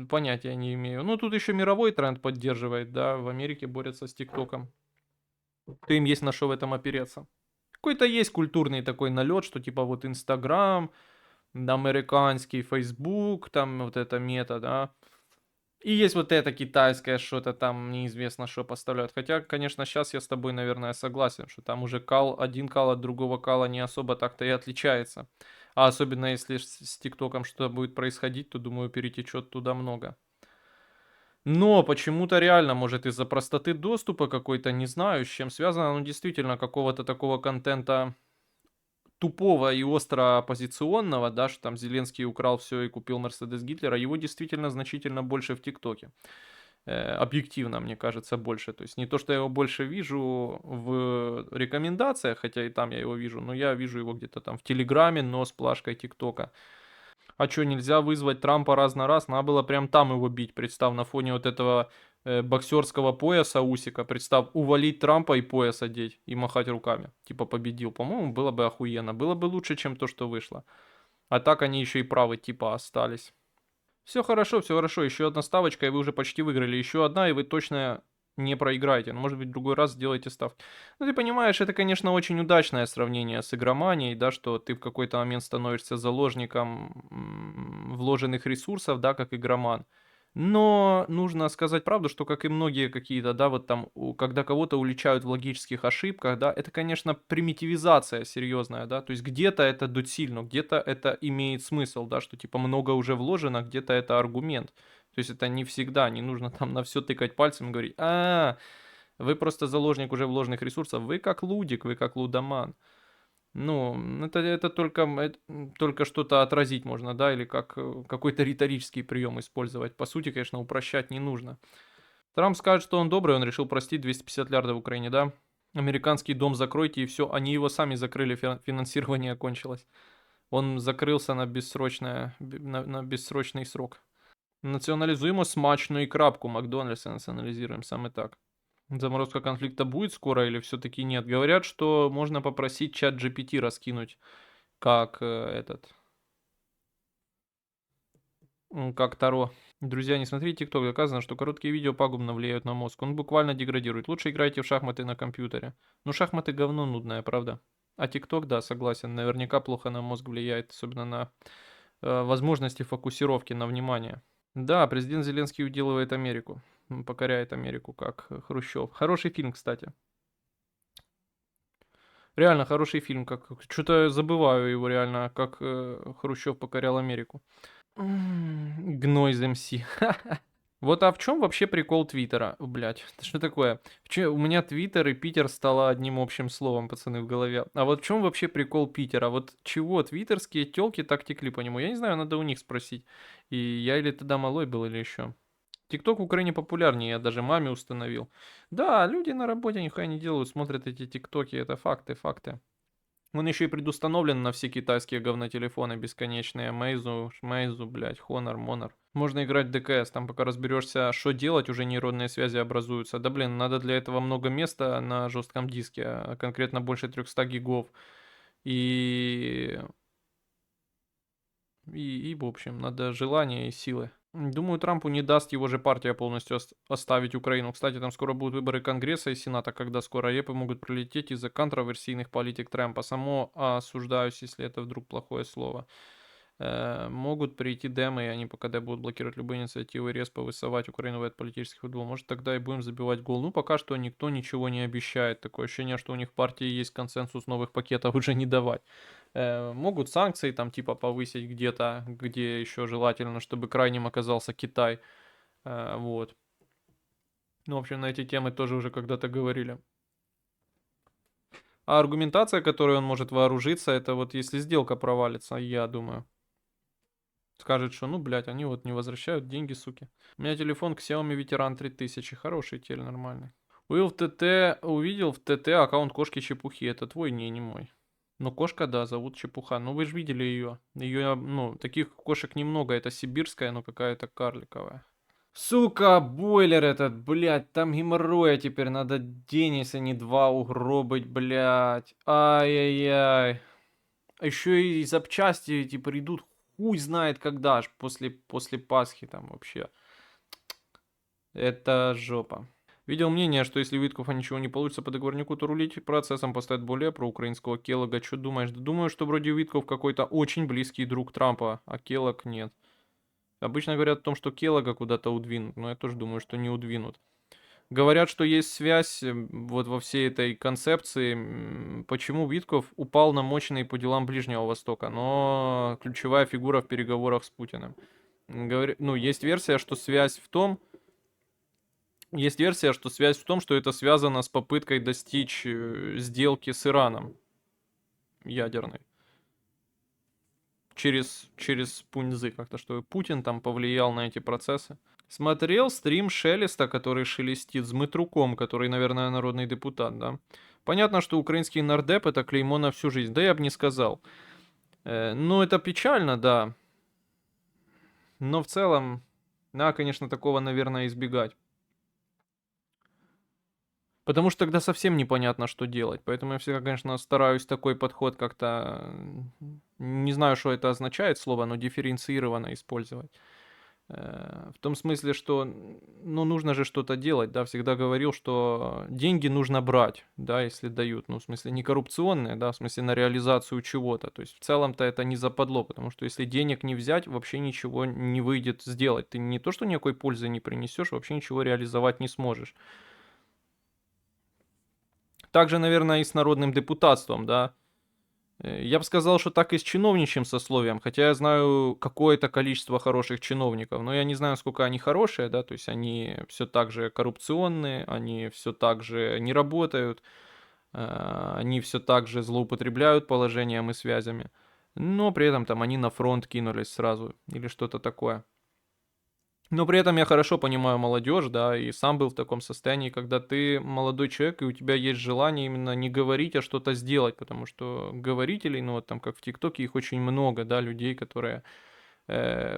понятия не имею. Ну, тут еще мировой тренд поддерживает, да, в Америке борются с ТикТоком. То им есть на что в этом опереться. Какой-то есть культурный такой налет, что типа вот Инстаграм, американский Фейсбук, там вот это мета, да. И есть вот это китайское что-то там, неизвестно что поставляют. Хотя, конечно, сейчас я с тобой, наверное, согласен, что там уже один кал от другого кала не особо так-то и отличается. А особенно если с ТикТоком что-то будет происходить, то, думаю, перетечет туда много. Но почему-то реально, может, из-за простоты доступа какой-то, не знаю, с чем связано, но действительно какого-то такого контента тупого и остро оппозиционного, да, что там Зеленский украл все и купил Мерседес Гитлера, его действительно значительно больше в ТикТоке. Объективно, мне кажется, больше. То есть не то, что я его больше вижу в рекомендациях, хотя и там я его вижу, но я вижу его где-то там в Телеграме, но с плашкой ТикТока. А что, нельзя вызвать Трампа раз на раз? Надо было прям там его бить, представь, на фоне вот этого боксерского пояса Усика. Представь, увалить Трампа и пояс одеть, и махать руками. Типа победил. По-моему, было бы охуенно. Было бы лучше, чем то, что вышло. А так они еще и правы типа остались. Все хорошо, все хорошо. Еще одна ставочка, и вы уже почти выиграли. Еще одна, и вы точно не проиграете. Но, может быть, в другой раз сделайте ставки. Ну, ты понимаешь, это, конечно, очень удачное сравнение с игроманией, да, что ты в какой-то момент становишься заложником вложенных ресурсов, да, как игроман. Но нужно сказать правду, что, как и многие какие-то, да, вот там, когда кого-то уличают в логических ошибках, да, это, конечно, примитивизация серьезная, да, то есть где-то это досильно, где-то это имеет смысл, да, что типа много уже вложено, где-то это аргумент. То есть это не всегда, не нужно там на все тыкать пальцем и говорить, вы просто заложник уже вложенных ресурсов, вы как лудик, вы как лудоман. Ну, это только, только что-то отразить можно, да, или как какой-то риторический прием использовать. По сути, конечно, упрощать не нужно. Трамп скажет, что он добрый, он решил простить 250 миллиардов в Украине, да? Американский дом закройте и все, они его сами закрыли, финансирование кончилось. Он закрылся на, на бессрочный срок. Национализуємо смачную крапку Макдональдса, национализируем, саме так. Заморозка конфликта будет скоро или все-таки нет? Говорят, что можно попросить чат GPT раскинуть, как как Таро. Друзья, не смотрите ТикТок, доказано, что короткие видео пагубно влияют на мозг. Он буквально деградирует. Лучше играйте в шахматы на компьютере. Ну, шахматы говно нудное, правда? А ТикТок, да, согласен, наверняка плохо на мозг влияет, особенно на возможности фокусировки на внимание. Да, президент Зеленский уделывает Америку. Покоряет Америку, как Хрущев. Хороший фильм, кстати. Реально хороший фильм, как что-то забываю его реально, как Хрущев покорял Америку. Гной из МС. Вот а в чем вообще прикол Твиттера? Блять, что такое? У меня Твиттер и Питер стало одним общим словом, пацаны, в голове. А вот в чем вообще прикол Питера? Вот чего твиттерские телки так текли по нему? Я не знаю, надо у них спросить. И я или тогда малой был, или еще. ТикТок в Украине популярнее, я даже маме установил. Да, люди на работе нихуя не делают, смотрят эти ТикТоки, это факты, факты. Он еще и предустановлен на все китайские говнотелефоны бесконечные. Мейзу, Шмейзу, блядь, Honor, Monor. Можно играть в ДКС, там пока разберешься, что делать, уже нейронные связи образуются. Да блин, надо для этого много места на жестком диске, а конкретно больше 300 гигов. И... и в общем, надо желание и силы. Думаю, Трампу не даст его же партия полностью оставить Украину. Кстати, там скоро будут выборы Конгресса и Сената, когда скоро репы могут пролететь из-за контроверсийных политик Трампа. Само осуждаюсь, если это вдруг плохое слово. Могут прийти демы, и они по КД будут блокировать любые инициативы, резко высовать Украину в этот политический футбол. Может, тогда и будем забивать гол. Ну, пока что никто ничего не обещает. Такое ощущение, что у них в партии есть консенсус новых пакетов уже не давать. Могут санкции там типа повысить где-то, где еще желательно, чтобы крайним оказался Китай. Вот. Ну, в общем, на эти темы тоже уже когда-то говорили. А аргументация, которой он может вооружиться, это вот если сделка провалится, я думаю. Скажет, что ну, блядь, они вот не возвращают деньги, суки. У меня телефон Xiaomi Veteran 3000, хороший теле, нормальный. Увидел в ТТ аккаунт кошки Чепухи, это твой, не мой. Ну, кошка, да, зовут Чепуха. Ну, вы же видели ее. Ее, ну, таких кошек немного. Это сибирская, но какая-то карликовая. Сука, бойлер этот, блядь, там геморроя теперь надо день, если не два угробить, блядь. Ай-яй-яй. А еще и запчасти эти придут, хуй знает когда аж, после Пасхи там вообще. Это жопа. Видел мнение, что если Виткова ничего не получится по договорнику, то рулить процессом поставят более проукраинского Келлога. Что думаешь? Да думаю, что вроде Витков какой-то очень близкий друг Трампа, а Келлог нет. Обычно говорят о том, что Келлога куда-то удвинут, но я тоже думаю, что не удвинут. Говорят, что есть связь вот во всей этой концепции, почему Витков упал на мощные по делам Ближнего Востока, но ключевая фигура в переговорах с Путиным. Ну, есть версия, что связь в том, Есть версия, что связь в том, что это связано с попыткой достичь сделки с Ираном ядерной. Через пуньзы как-то, что Путин там повлиял на эти процессы. Смотрел стрим Шелеста, который шелестит, с Дмитруком, который, наверное, народный депутат, да. Понятно, что украинский нардеп — это клеймо на всю жизнь. Да я бы не сказал. Ну, это печально, да. Но в целом, надо, конечно, такого, наверное, избегать. Потому что тогда совсем непонятно, что делать. Поэтому я всегда, конечно, стараюсь такой подход как-то, не знаю, что это означает слово, но дифференцированно использовать. В том смысле, что, ну, нужно же что-то делать, да, всегда говорил, что деньги нужно брать, да, если дают, ну, в смысле, не коррупционные, да, в смысле, на реализацию чего-то, то есть в целом-то это не западло, потому что если денег не взять, вообще ничего не выйдет сделать, ты не то, что никакой пользы не принесешь, вообще ничего реализовать не сможешь. Также, наверное, и с народным депутатством, да. Я бы сказал, что так и с чиновничьим сословием, хотя я знаю какое-то количество хороших чиновников, но я не знаю, сколько они хорошие, да, то есть они все так же коррупционные, они все так же не работают, они все так же злоупотребляют положением и связями, но при этом там они на фронт кинулись сразу или что-то такое. Но при этом я хорошо понимаю молодежь, да, и сам был в таком состоянии, когда ты молодой человек, и у тебя есть желание именно не говорить, а что-то сделать, потому что говорителей, ну вот там как в ТикТоке, их очень много, да, людей, которые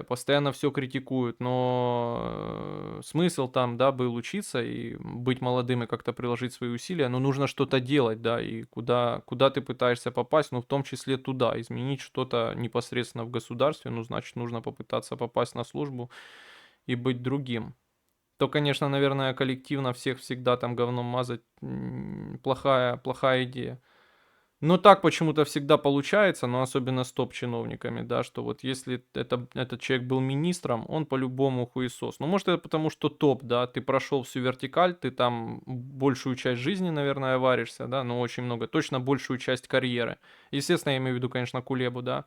постоянно все критикуют, но смысл там, да, был учиться и быть молодым и как-то приложить свои усилия, но нужно что-то делать, да, и куда ты пытаешься попасть, ну в том числе туда, изменить что-то непосредственно в государстве, ну значит нужно попытаться попасть на службу и быть другим. То, конечно, наверное, коллективно всех всегда там говном мазать плохая идея. Но так почему-то всегда получается, но особенно с топ-чиновниками, да, что вот если этот человек был министром, он по-любому хуесос. Ну, может, это потому, что топ, да, ты прошел всю вертикаль, ты там большую часть жизни, наверное, варишься, да, ну, очень много, точно большую часть карьеры. Естественно, я имею в виду, конечно, Кулебу, да.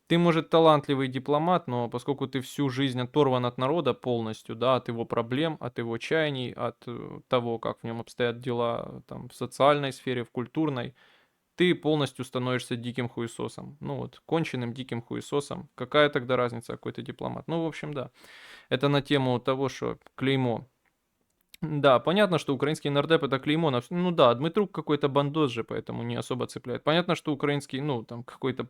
Ты, может, талантливый дипломат, но поскольку ты всю жизнь оторван от народа полностью, да, от его проблем, от его чаяний, от того, как в нем обстоят дела там, в социальной сфере, в культурной, ты полностью становишься диким хуесосом. Ну вот, конченным диким хуесосом. Какая тогда разница, какой ты дипломат? Ну, в общем, да. Это на тему того, что клеймо. Да, понятно, что украинский нардеп — это клеймо на ну да, Дмитрук какой-то бандос же, поэтому не особо цепляет. Понятно, что украинский, ну, там, какой-то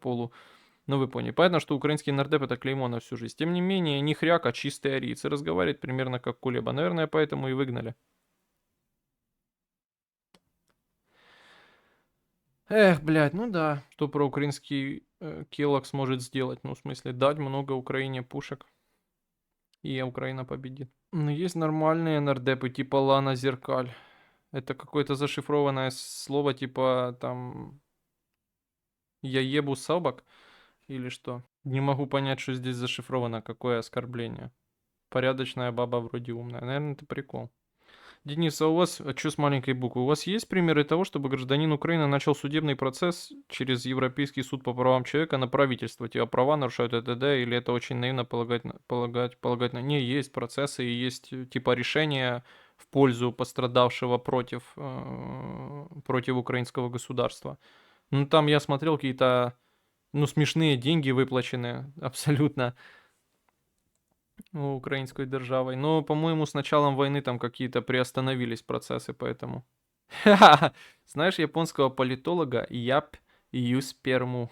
ну, вы поняли. Понятно, что украинский нардеп — это клеймо на всю жизнь. Тем не менее, не хряк, а чистый ариец. И разговаривает примерно как Кулеба. Наверное, поэтому и выгнали. Эх, блядь, ну да. Что про украинский Келлог сможет сделать? Ну, в смысле, дать много Украине пушек. И Украина победит. Но есть нормальные нардепы, типа Лана Зеркаль. Это какое-то зашифрованное слово, типа там «я ебу собак» или что? Не могу понять, что здесь зашифровано, какое оскорбление. Порядочная баба вроде умная. Наверное, это прикол. Денис, а у вас, что с маленькой буквы? У вас есть примеры того, чтобы гражданин Украины начал судебный процесс через Европейский суд по правам человека на правительство? Типа права нарушают и т.д. Или это очень наивно полагать на... Не, есть процессы и есть типа решения в пользу пострадавшего против украинского государства. Ну там я смотрел какие-то, ну, смешные деньги выплачены абсолютно украинской державой. Но, по-моему, с началом войны там какие-то приостановились процессы, поэтому. Знаешь японского политолога Яп Юсперму?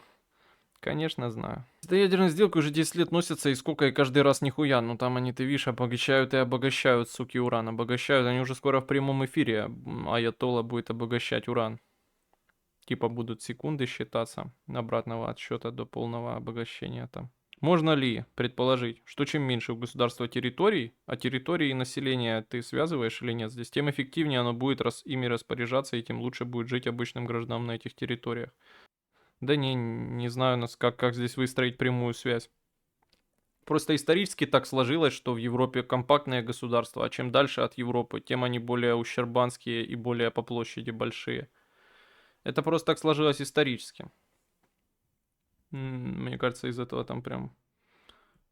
Конечно, знаю. До ядерной сделки уже 10 лет носятся, и сколько, и каждый раз нихуя. Ну там они, ты видишь, обогащают и обогащают, суки, уран. Обогащают, они уже скоро в прямом эфире. Аятолла будет обогащать уран. Типа будут секунды считаться обратного отсчета до полного обогащения там. Можно ли предположить, что чем меньше у государства территорий, а территории и населения ты связываешь или нет здесь, тем эффективнее оно будет ими распоряжаться, и тем лучше будет жить обычным гражданам на этих территориях? Да не знаю, как здесь выстроить прямую связь. Просто исторически так сложилось, что в Европе компактное государство, а чем дальше от Европы, тем они более ущербанские и более по площади большие. Это просто так сложилось исторически. Мне кажется, из этого там прям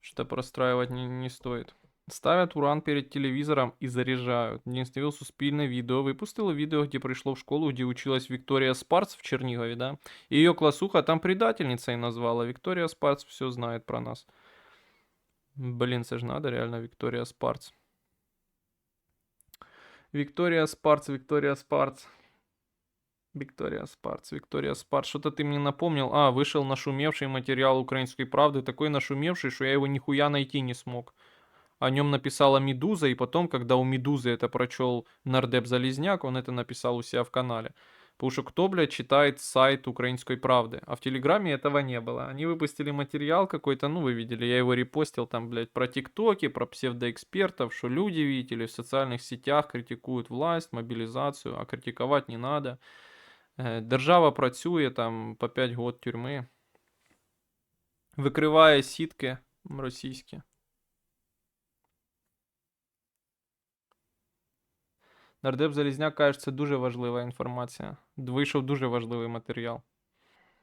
что-то простраивать не стоит. Ставят уран перед телевизором и заряжают. Дністивил суспільне відео. Випустило відео, где пришло в школу, где училась Виктория Спарц в Чернигове, да? И ее классуха там предательницей назвала. Виктория Спарц все знает про нас. Блин, це ж надо реально, Виктория Спарц. Виктория Спарц, Виктория Спарц. Виктория Спарц, Виктория Спарц. Что-то ты мне напомнил. А, вышел нашумевший материал «Украинской правды». Такой нашумевший, что я его нихуя найти не смог. О нем написала «Медуза», и потом, когда у «Медузы» это прочел нардеп Залезняк, он это написал у себя в канале. Потому что кто, блядь, читает сайт «Украинской правды»? А в Телеграме этого не было. Они выпустили материал какой-то, ну вы видели, я его репостил там, блядь, про тиктоки, про псевдоэкспертов, что люди, видите ли, в социальных сетях критикуют власть, мобилизацию, а критиковать не надо. Держава працює, там по 5 год тюрми. Викриває сітки російські. Нардеп Залізняк каже, це дуже важлива інформація. Вийшов дуже важливий матеріал.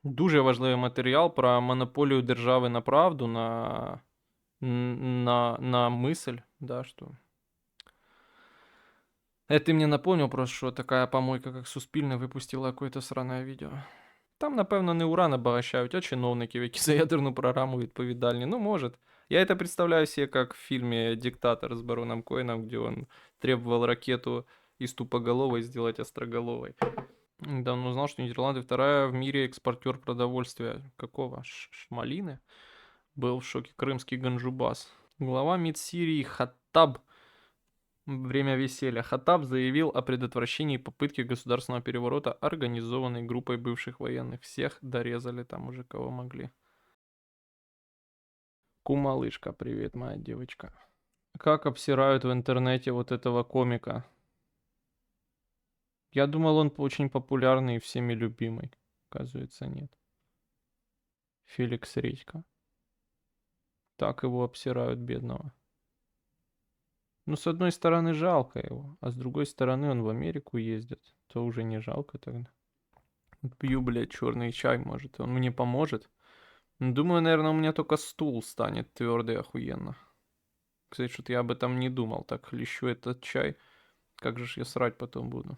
Дуже важливий матеріал про монополію держави на правду, на мысль, да, что... Это ты мне напомнил просто, что такая помойка, как Суспільне, выпустила какое-то сраное видео. Там, напевно, не уран обогащають, а чиновників, які за ядерну програму відповідальні. Ну, может. Я это представляю себе как в фильме «Диктатор» с Бароном Коэном, где он требовал ракету из тупоголовой сделать остроголовой. Давно узнал, что Нидерланды вторая в мире экспортер продовольствия. Какого? Шмалины? Был в шоке крымский Ганджубас. Глава МИД Сирии Хаттаб. Время веселья. Хаттаб заявил о предотвращении попытки государственного переворота, организованной группой бывших военных. Всех дорезали там уже кого могли. Кумалышка, привет, моя девочка. Как обсирают в интернете вот этого комика? Я думал, он очень популярный и всеми любимый. Оказывается, нет. Феликс Редька. Так его обсирают, бедного. Ну, с одной стороны, жалко его, а с другой стороны, он в Америку ездит. То уже не жалко тогда. Пью, блядь, черный чай, может, он мне поможет. Думаю, наверное, у меня только стул станет твердый охуенно. Кстати, что-то я об этом не думал. Так, хлещу этот чай. Как же ж я срать потом буду?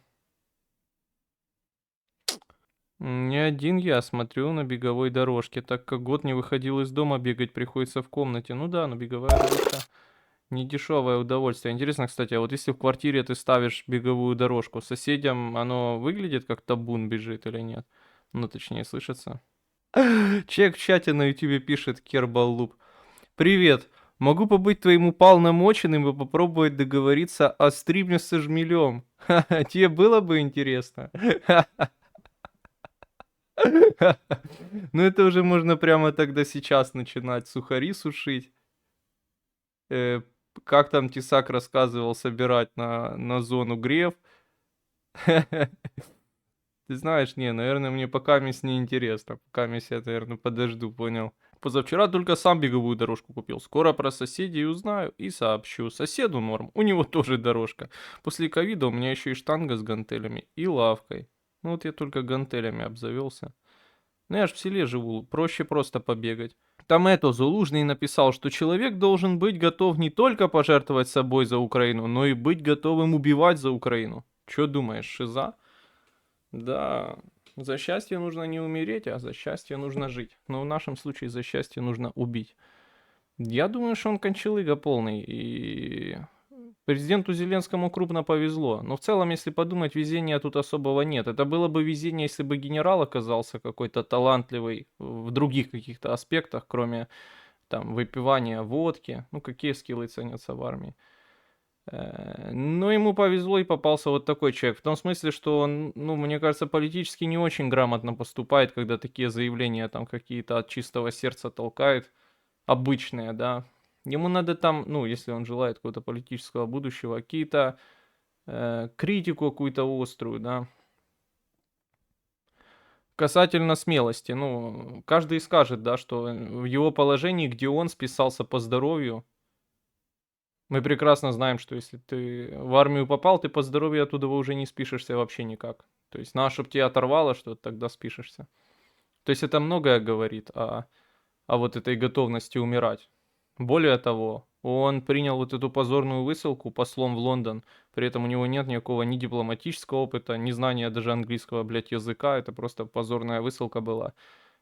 Не один я смотрю на беговой дорожке. Так как год не выходил из дома, бегать приходится в комнате. Ну да, но беговая дорожка не дешевое удовольствие. Интересно, кстати, а вот если в квартире ты ставишь беговую дорожку, соседям оно выглядит как табун бежит или нет? Ну, точнее, слышится. Человек в чате на ютубе пишет Кербаллуп. Привет. Могу побыть твоим уполномоченным и попробовать договориться о стриме со жмелем. Тебе было бы интересно? Ну это уже можно прямо тогда сейчас начинать сухари сушить. Как там Тесак рассказывал, собирать на зону греф. Ты знаешь, не, наверное, мне пока мисс не интересно. Пока мисс я, наверное, подожду, понял. Позавчера только сам беговую дорожку купил. Скоро про соседей узнаю и сообщу. Соседу норм, у него тоже дорожка. После ковида у меня еще и штанга с гантелями и лавкой. Ну вот я только гантелями обзавелся. Ну я ж в селе живу, проще просто побегать. Там Залужный написал, что человек должен быть готов не только пожертвовать собой за Украину, но и быть готовым убивать за Украину. Чё думаешь, шиза? Да, за счастье нужно не умереть, а за счастье нужно жить. Но в нашем случае за счастье нужно убить. Я думаю, что он кончалыга полный, и президенту Зеленскому крупно повезло. Но в целом, если подумать, везения тут особого нет. Это было бы везение, если бы генерал оказался какой-то талантливый в других каких-то аспектах, кроме там выпивания водки. Ну, какие скиллы ценятся в армии. Но ему повезло и попался вот такой человек. В том смысле, что он, ну, мне кажется, политически не очень грамотно поступает, когда такие заявления там какие-то от чистого сердца толкает. Обычные, да. Ему надо там, ну, если он желает какого-то политического будущего, какие-то критику какую-то острую, да. Касательно смелости, ну, каждый скажет, да, что в его положении, где он списался по здоровью, мы прекрасно знаем, что если ты в армию попал, ты по здоровью оттуда уже не спишешься вообще никак. То есть, надо, чтобы тебя оторвало, что тогда спишешься. То есть, это многое говорит о вот этой готовности умирать. Более того, Он принял вот эту позорную высылку послом в Лондон. При этом у него нет никакого ни дипломатического опыта, ни знания даже английского, блядь, языка. Это просто позорная высылка была.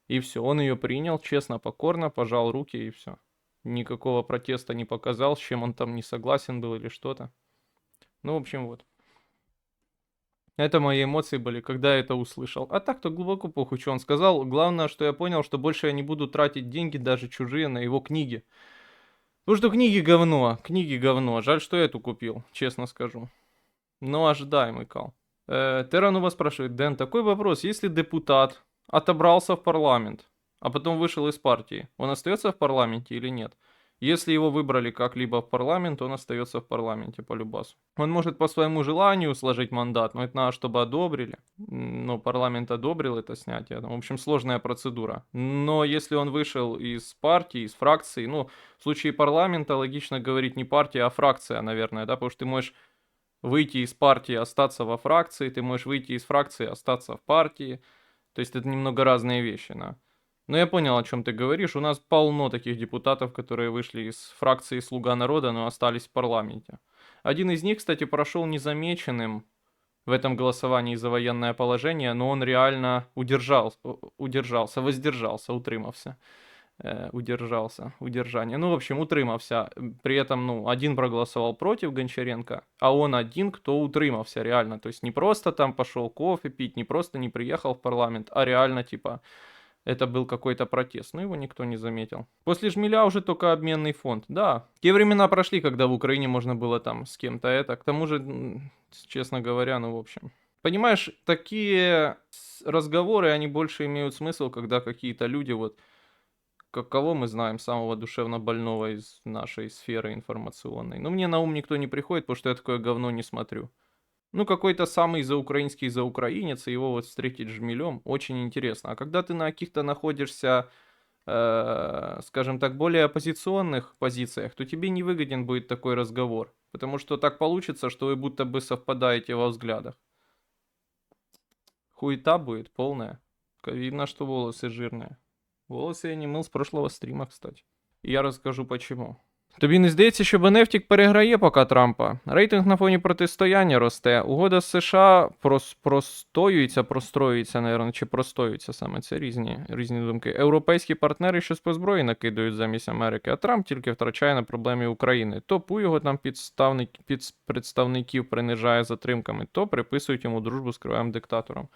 И все, он ее принял честно, покорно, пожал руки и все. Никакого протеста не показал, с чем он там не согласен был или что-то. Ну, в общем, вот. Это мои эмоции были, когда я это услышал. А так-то глубоко похуй, что он сказал. Главное, что я понял, что больше я не буду тратить деньги, даже чужие, на его книги. Потому что книги говно, книги говно. Жаль, что я эту купил, честно скажу. Но ожидаемый кал. Терран у вас спрашивает, Дэн, такой вопрос. Если депутат отобрался в парламент, а потом вышел из партии, он остается в парламенте или нет? Если его выбрали как-либо в парламент, он остается в парламенте по любасу. Он может по своему желанию сложить мандат, но это надо, чтобы одобрили. Но парламент одобрил это снятие. В общем, сложная процедура. Но если он вышел из партии, из фракции, ну, в случае парламента логично говорить не партия, а фракция, наверное, да, потому что ты можешь выйти из партии, остаться во фракции, ты можешь выйти из фракции, остаться в партии. То есть это немного разные вещи, да. Но я понял, о чем ты говоришь. У нас полно таких депутатов, которые вышли из фракции «Слуга народа», но остались в парламенте. Один из них, кстати, прошел незамеченным в этом голосовании за военное положение, но он реально воздержался, утримався. Удержание. Ну, в общем, утримався. При этом, ну, один проголосовал против Гончаренко, а он один, кто утримався реально. То есть не просто там пошел кофе пить, не просто не приехал в парламент, а реально, типа, это был какой-то протест. Но его никто не заметил. После Жмеля уже только обменный фонд. Да, те времена прошли, когда в Украине можно было там с кем-то это. К тому же, честно говоря, ну, в общем. Понимаешь, такие разговоры, они больше имеют смысл, когда какие-то люди вот кого мы знаем самого душевно больного из нашей сферы информационной? Ну, мне на ум никто не приходит, потому что я такое говно не смотрю. Ну, какой-то самый заукраинский заукраинец, и его вот встретить жмелем, очень интересно. А когда ты на каких-то находишься, скажем так, более оппозиционных позициях, то тебе не выгоден будет такой разговор. Потому что так получится, что вы будто бы совпадаете во взглядах. Хуета будет полная. Видно, что волосы жирные. Волосы я не мыл з прошлого стріма, кстати. І я розкажу почему. Тобі не здається, що Бенефтік переграє поки Трампа? Рейтинг на фоні протистояння росте. Угода з США простроюється, наверное, чи простоюється саме. Це різні думки. Європейські партнери щось по зброї накидають замість Америки, а Трамп тільки втрачає на проблемі України. То Пу його там представників принижає затримками, то приписують йому дружбу з кривавим диктатором.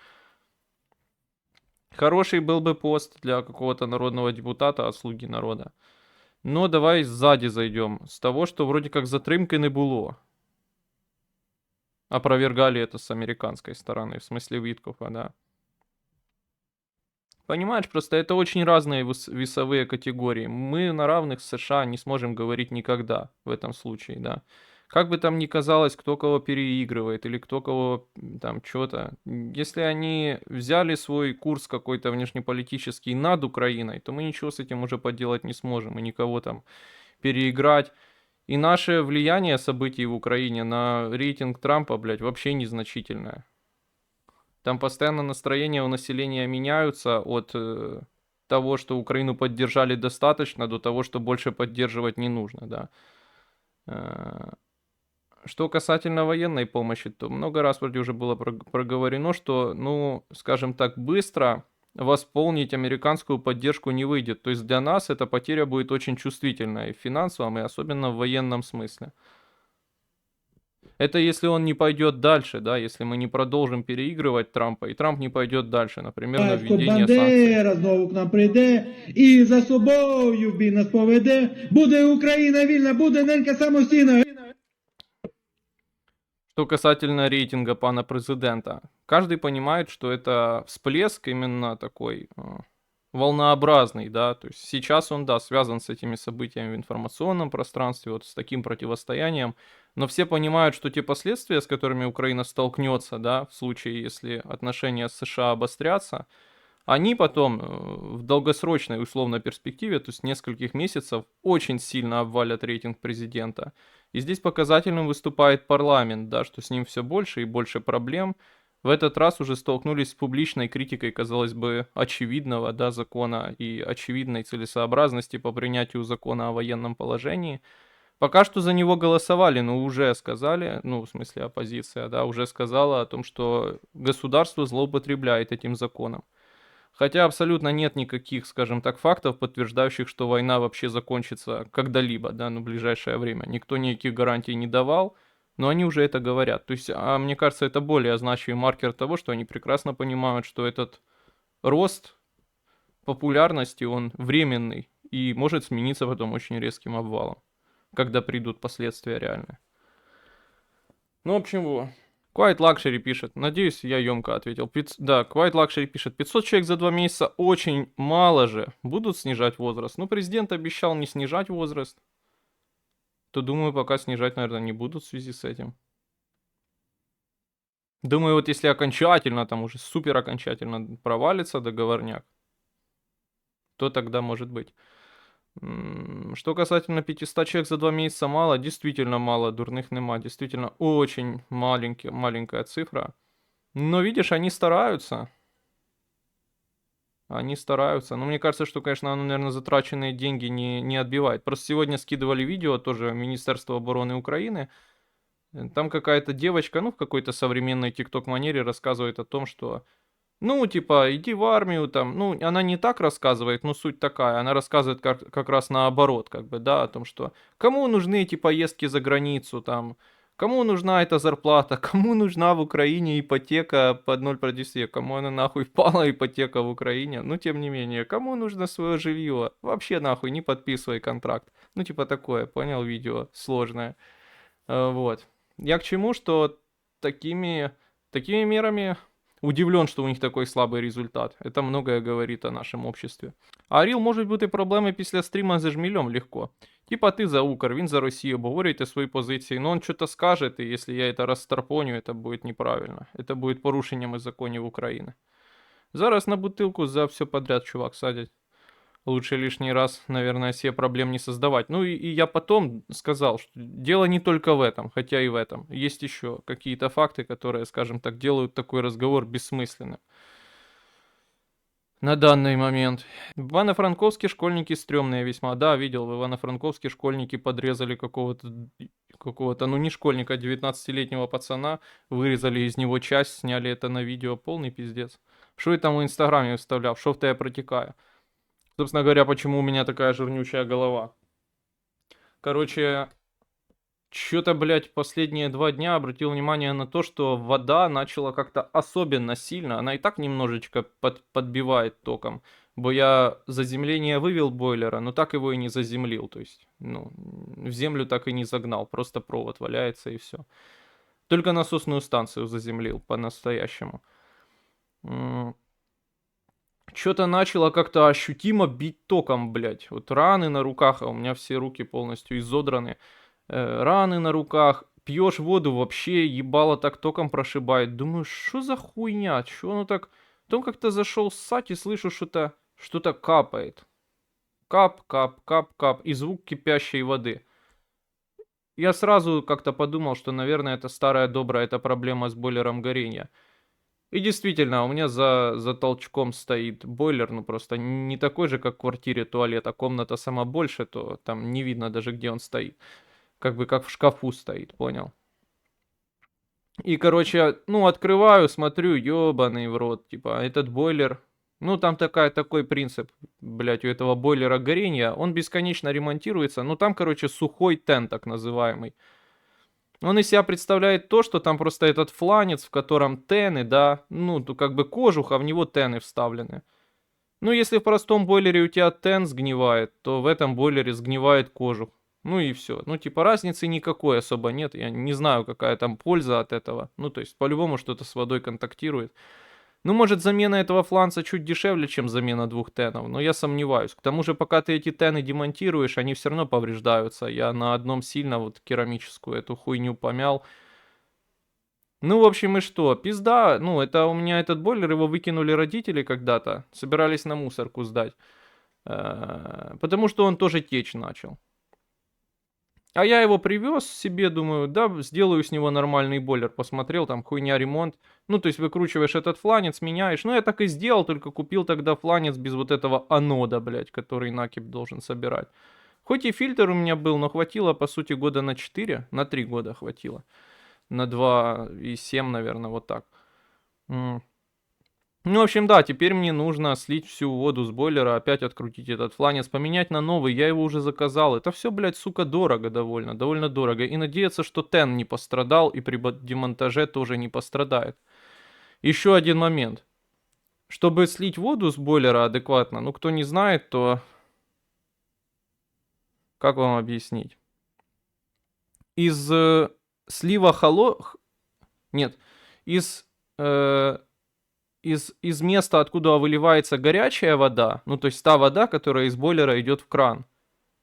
Хороший был бы пост для какого-то народного депутата от «Слуги народа». Но давай сзади зайдем. С того, что вроде как затримки не было. Опровергали это с американской стороны, в смысле Виткофа, да. Понимаешь, просто это очень разные весовые категории. Мы на равных с США не сможем говорить никогда в этом случае, да. Как бы там ни казалось, кто кого переигрывает или кто кого там что-то. Если они взяли свой курс какой-то внешнеполитический над Украиной, то мы ничего с этим уже поделать не сможем и никого там переиграть. И наше влияние событий в Украине на рейтинг Трампа, блядь, вообще незначительное. Там постоянно настроения у населения меняются от того, что Украину поддержали достаточно, до того, что больше поддерживать не нужно, да. Что касательно военной помощи, то много раз вроде уже было проговорено, что, ну, скажем так, быстро восполнить американскую поддержку не выйдет. То есть для нас эта потеря будет очень чувствительная и в финансовом, и особенно в военном смысле. Это если он не пойдет дальше, да, если мы не продолжим переигрывать Трампа, и Трамп не пойдет дальше, например, на введение санкций. Бандера знову к нам прийде і за собою в бій нас поведе. Буде Україна вільна, буде ненька самостійна. Что касательно рейтинга пана президента, каждый понимает, что это всплеск именно такой волнообразный, да, то есть сейчас он, да, связан с этими событиями в информационном пространстве, вот с таким противостоянием, но все понимают, что те последствия, с которыми Украина столкнется, да, в случае, если отношения с США обострятся, они потом в долгосрочной условно перспективе, то есть нескольких месяцев, очень сильно обвалят рейтинг президента. И здесь показательным выступает парламент, да, что с ним все больше и больше проблем. В этот раз уже столкнулись с публичной критикой, казалось бы, очевидного, да, закона и очевидной целесообразности по принятию закона о военном положении. Пока что за него голосовали, но уже сказали, ну, в смысле оппозиция, да, уже сказала о том, что государство злоупотребляет этим законом. Хотя абсолютно нет никаких, скажем так, фактов, подтверждающих, что война вообще закончится когда-либо, да, ну, в ближайшее время. Никто никаких гарантий не давал, но они уже это говорят. То есть, мне кажется, это более значимый маркер того, что они прекрасно понимают, что этот рост популярности, он временный и может смениться потом очень резким обвалом, когда придут последствия реальные. Ну, в общем, вот. Quiet Luxury пишет. Надеюсь, я емко ответил. Да, Quiet Luxury пишет. 500 человек за 2 месяца очень мало же. Будут снижать возраст? Ну, президент обещал не снижать возраст. То, думаю, пока снижать, наверное, не будут в связи с этим. Думаю, вот если окончательно, там уже супер окончательно провалится договорняк, то тогда может быть. Что касательно 500 человек за 2 месяца мало, действительно мало, дурных нема, действительно очень маленькая цифра. Но видишь, они стараются. Они стараются. Но мне кажется, что, конечно, оно, наверное, затраченные деньги не отбивает. Просто сегодня скидывали видео, тоже Министерство обороны Украины. Там какая-то девочка, ну, в какой-то современной тикток-манере рассказывает о том, что, ну, типа, иди в армию, там, ну, она не так рассказывает, но суть такая, она рассказывает как раз наоборот, как бы, да, о том, что кому нужны эти поездки за границу, там, кому нужна эта зарплата, кому нужна в Украине ипотека под 0%, кому она нахуй впала ипотека в Украине, ну, тем не менее, кому нужно свое жилье, вообще нахуй не подписывай контракт, ну, типа такое, понял, видео сложное, вот. Я к чему, что такими мерами удивлен, что у них такой слабый результат. Это многое говорит о нашем обществі. А Ріл можуть бути проблеми після стріма зі жмільом легко. Типа ти за Укр, він за Росію, обговорюйте свої позиції, но он что-то скажет, и если я это расторпоню, это будет неправильно. Это будет порушенням законів України. Зараз на бутылку за все подряд чувак садять. Лучше лишний раз, наверное, себе проблем не создавать. Ну и я потом сказал, что дело не только в этом, хотя и в этом. Есть еще какие-то факты, которые, скажем так, делают такой разговор бессмысленным. На данный момент. В Ивано-Франковске школьники стрёмные весьма. Да, видел, в Ивано-Франковске школьники подрезали какого-то, ну не школьника, а 19-летнего пацана, вырезали из него часть, сняли это на видео. Полный пиздец. Что я там в Инстаграме вставлял, что-то я протекаю. Собственно говоря, почему у меня такая жирнючая голова. Короче, что-то, блядь, последние 2 дня обратил внимание на то, что вода начала как-то особенно сильно. Она и так немножечко подбивает током. Бо я заземление вывел бойлера, но так его и не заземлил. То есть, ну, в землю так и не загнал. Просто провод валяется и все. Только насосную станцию заземлил по-настоящему. Что-то начало как-то ощутимо бить током, блядь. Вот раны на руках, а у меня все руки полностью изодраны. Раны на руках. Пьешь воду, вообще ебало так током прошибает. Думаю, что за хуйня? Чё оно так... Потом как-то зашел ссать и слышу, что-то капает. Кап, кап, кап, кап. И звук кипящей воды. Я сразу как-то подумал, что, наверное, это старая добрая эта проблема с бойлером горения. И действительно, у меня за толчком стоит бойлер, ну просто не такой же, как в квартире туалет, а комната сама больше, то там не видно даже, где он стоит. Как бы как в шкафу стоит, понял? И, короче, ну, открываю, смотрю, ёбаный в рот, типа, этот бойлер... Ну, там такой принцип, блядь, у этого бойлера горения. Он бесконечно ремонтируется, ну, там, короче, сухой тен, так называемый. Он из себя представляет то, что там просто этот фланец, в котором тены, да, ну, то как бы кожух, а в него тены вставлены. Ну, если в простом бойлере у тебя тен сгнивает, то в этом бойлере сгнивает кожух. Ну и все. Ну, типа, разницы никакой особо нет. Я не знаю, какая там польза от этого. Ну, то есть, по-любому что-то с водой контактирует. Ну, может, замена этого фланца чуть дешевле, чем замена 2 тенов, но я сомневаюсь. К тому же, пока ты эти тены демонтируешь, они все равно повреждаются. Я на одном сильно вот керамическую эту хуйню помял. Ну, в общем, и что? Пизда. Ну, это у меня этот бойлер, его выкинули родители когда-то. Собирались на мусорку сдать. Потому что он тоже течь начал. А я его привез себе, думаю, да, сделаю с него нормальный бойлер. Посмотрел, там хуйня, ремонт. Ну, то есть выкручиваешь этот фланец, меняешь. Ну, я так и сделал, только купил тогда фланец без вот этого анода, блядь, который накип должен собирать. Хоть и фильтр у меня был, но хватило, по сути, года на 4, на 3 года хватило. На 2,7, наверное, вот так. Ну, в общем, да, теперь мне нужно слить всю воду с бойлера, опять открутить этот фланец, поменять на новый, я его уже заказал. Это все, блядь, сука, дорого довольно дорого. И надеяться, что Тен не пострадал и при демонтаже тоже не пострадает. Еще один момент. Чтобы слить воду с бойлера адекватно, ну, кто не знает, то... Как вам объяснить? Из слива Нет, из... из места, откуда выливается горячая вода, ну то есть та вода, которая из бойлера идет в кран,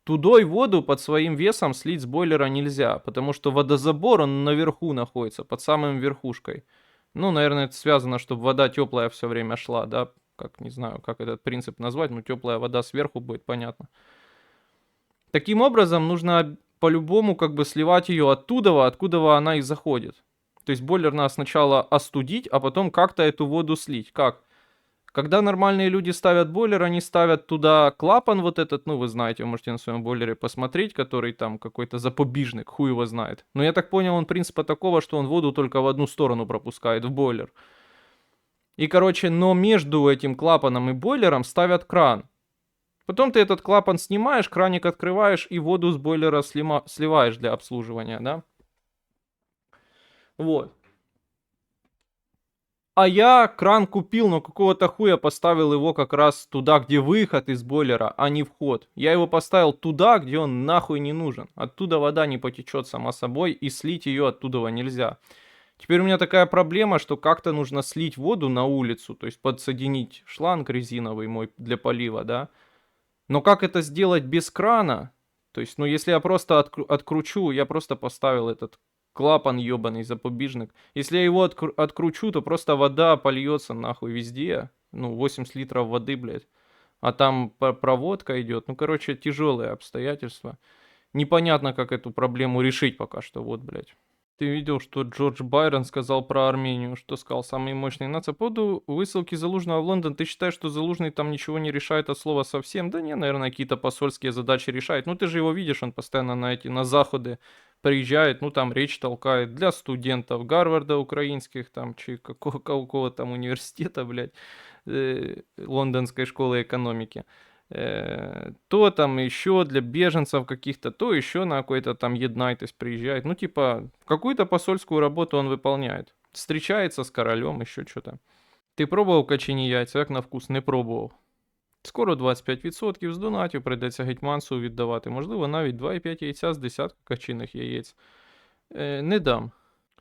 тудой воду под своим весом слить с бойлера нельзя, потому что водозабор, он наверху находится, под самым верхушкой. Ну, наверное, это связано, чтобы вода теплая все время шла, да, как, не знаю, как этот принцип назвать, но теплая вода сверху будет, понятно. Таким образом, нужно по-любому как бы сливать ее оттуда, откуда она и заходит. То есть бойлер надо сначала остудить, а потом как-то эту воду слить. Как? Когда нормальные люди ставят бойлер, они ставят туда клапан вот этот, ну вы знаете, вы можете на своем бойлере посмотреть, который там какой-то запобежник, хуй его знает. Но я так понял, он принципа такого, что он воду только в одну сторону пропускает, в бойлер. И короче, но между этим клапаном и бойлером ставят кран. Потом ты этот клапан снимаешь, краник открываешь и воду с бойлера сливаешь для обслуживания, да? Вот. А я кран купил, но какого-то хуя поставил его как раз туда, где выход из бойлера, а не вход. Я его поставил туда, где он нахуй не нужен. Оттуда вода не потечет сама собой, и слить ее оттуда нельзя. Теперь у меня такая проблема, что как-то нужно слить воду на улицу, то есть подсоединить шланг резиновый мой для полива, да? Но как это сделать без крана? То есть, ну если я просто откручу, я просто поставил этот клапан ебаный, запобежник. Если я его откручу, то просто вода польется нахуй везде. Ну, 80 литров воды, блядь. А там проводка идет. Ну, короче, тяжелые обстоятельства. Непонятно, как эту проблему решить пока что. Вот, блядь. Ты видел, что Джордж Байрон сказал про Армению, что сказал самые мощные нации. По поводу высылки Залужного в Лондон, ты считаешь, что Залужный там ничего не решает от слова совсем? Да не, наверное, какие-то посольские задачи решает. Ну ты же его видишь, он постоянно на заходы приезжает, ну там речь толкает для студентов Гарварда украинских, там, какого там университета, блядь, лондонской школы экономики. То там еще для беженцев каких-то, то еще на какой-то там Еднайтес приезжает. Ну, типа, какую-то посольскую работу он выполняет. Встречается с королем, еще что-то. Ти пробував качені яйця, як на вкус? Не пробував. Скоро 25% з донатів прийдеться гетьманцу віддавати. Можливо, навіть 2,5 яйця з десятка качиних яєць. Не дам.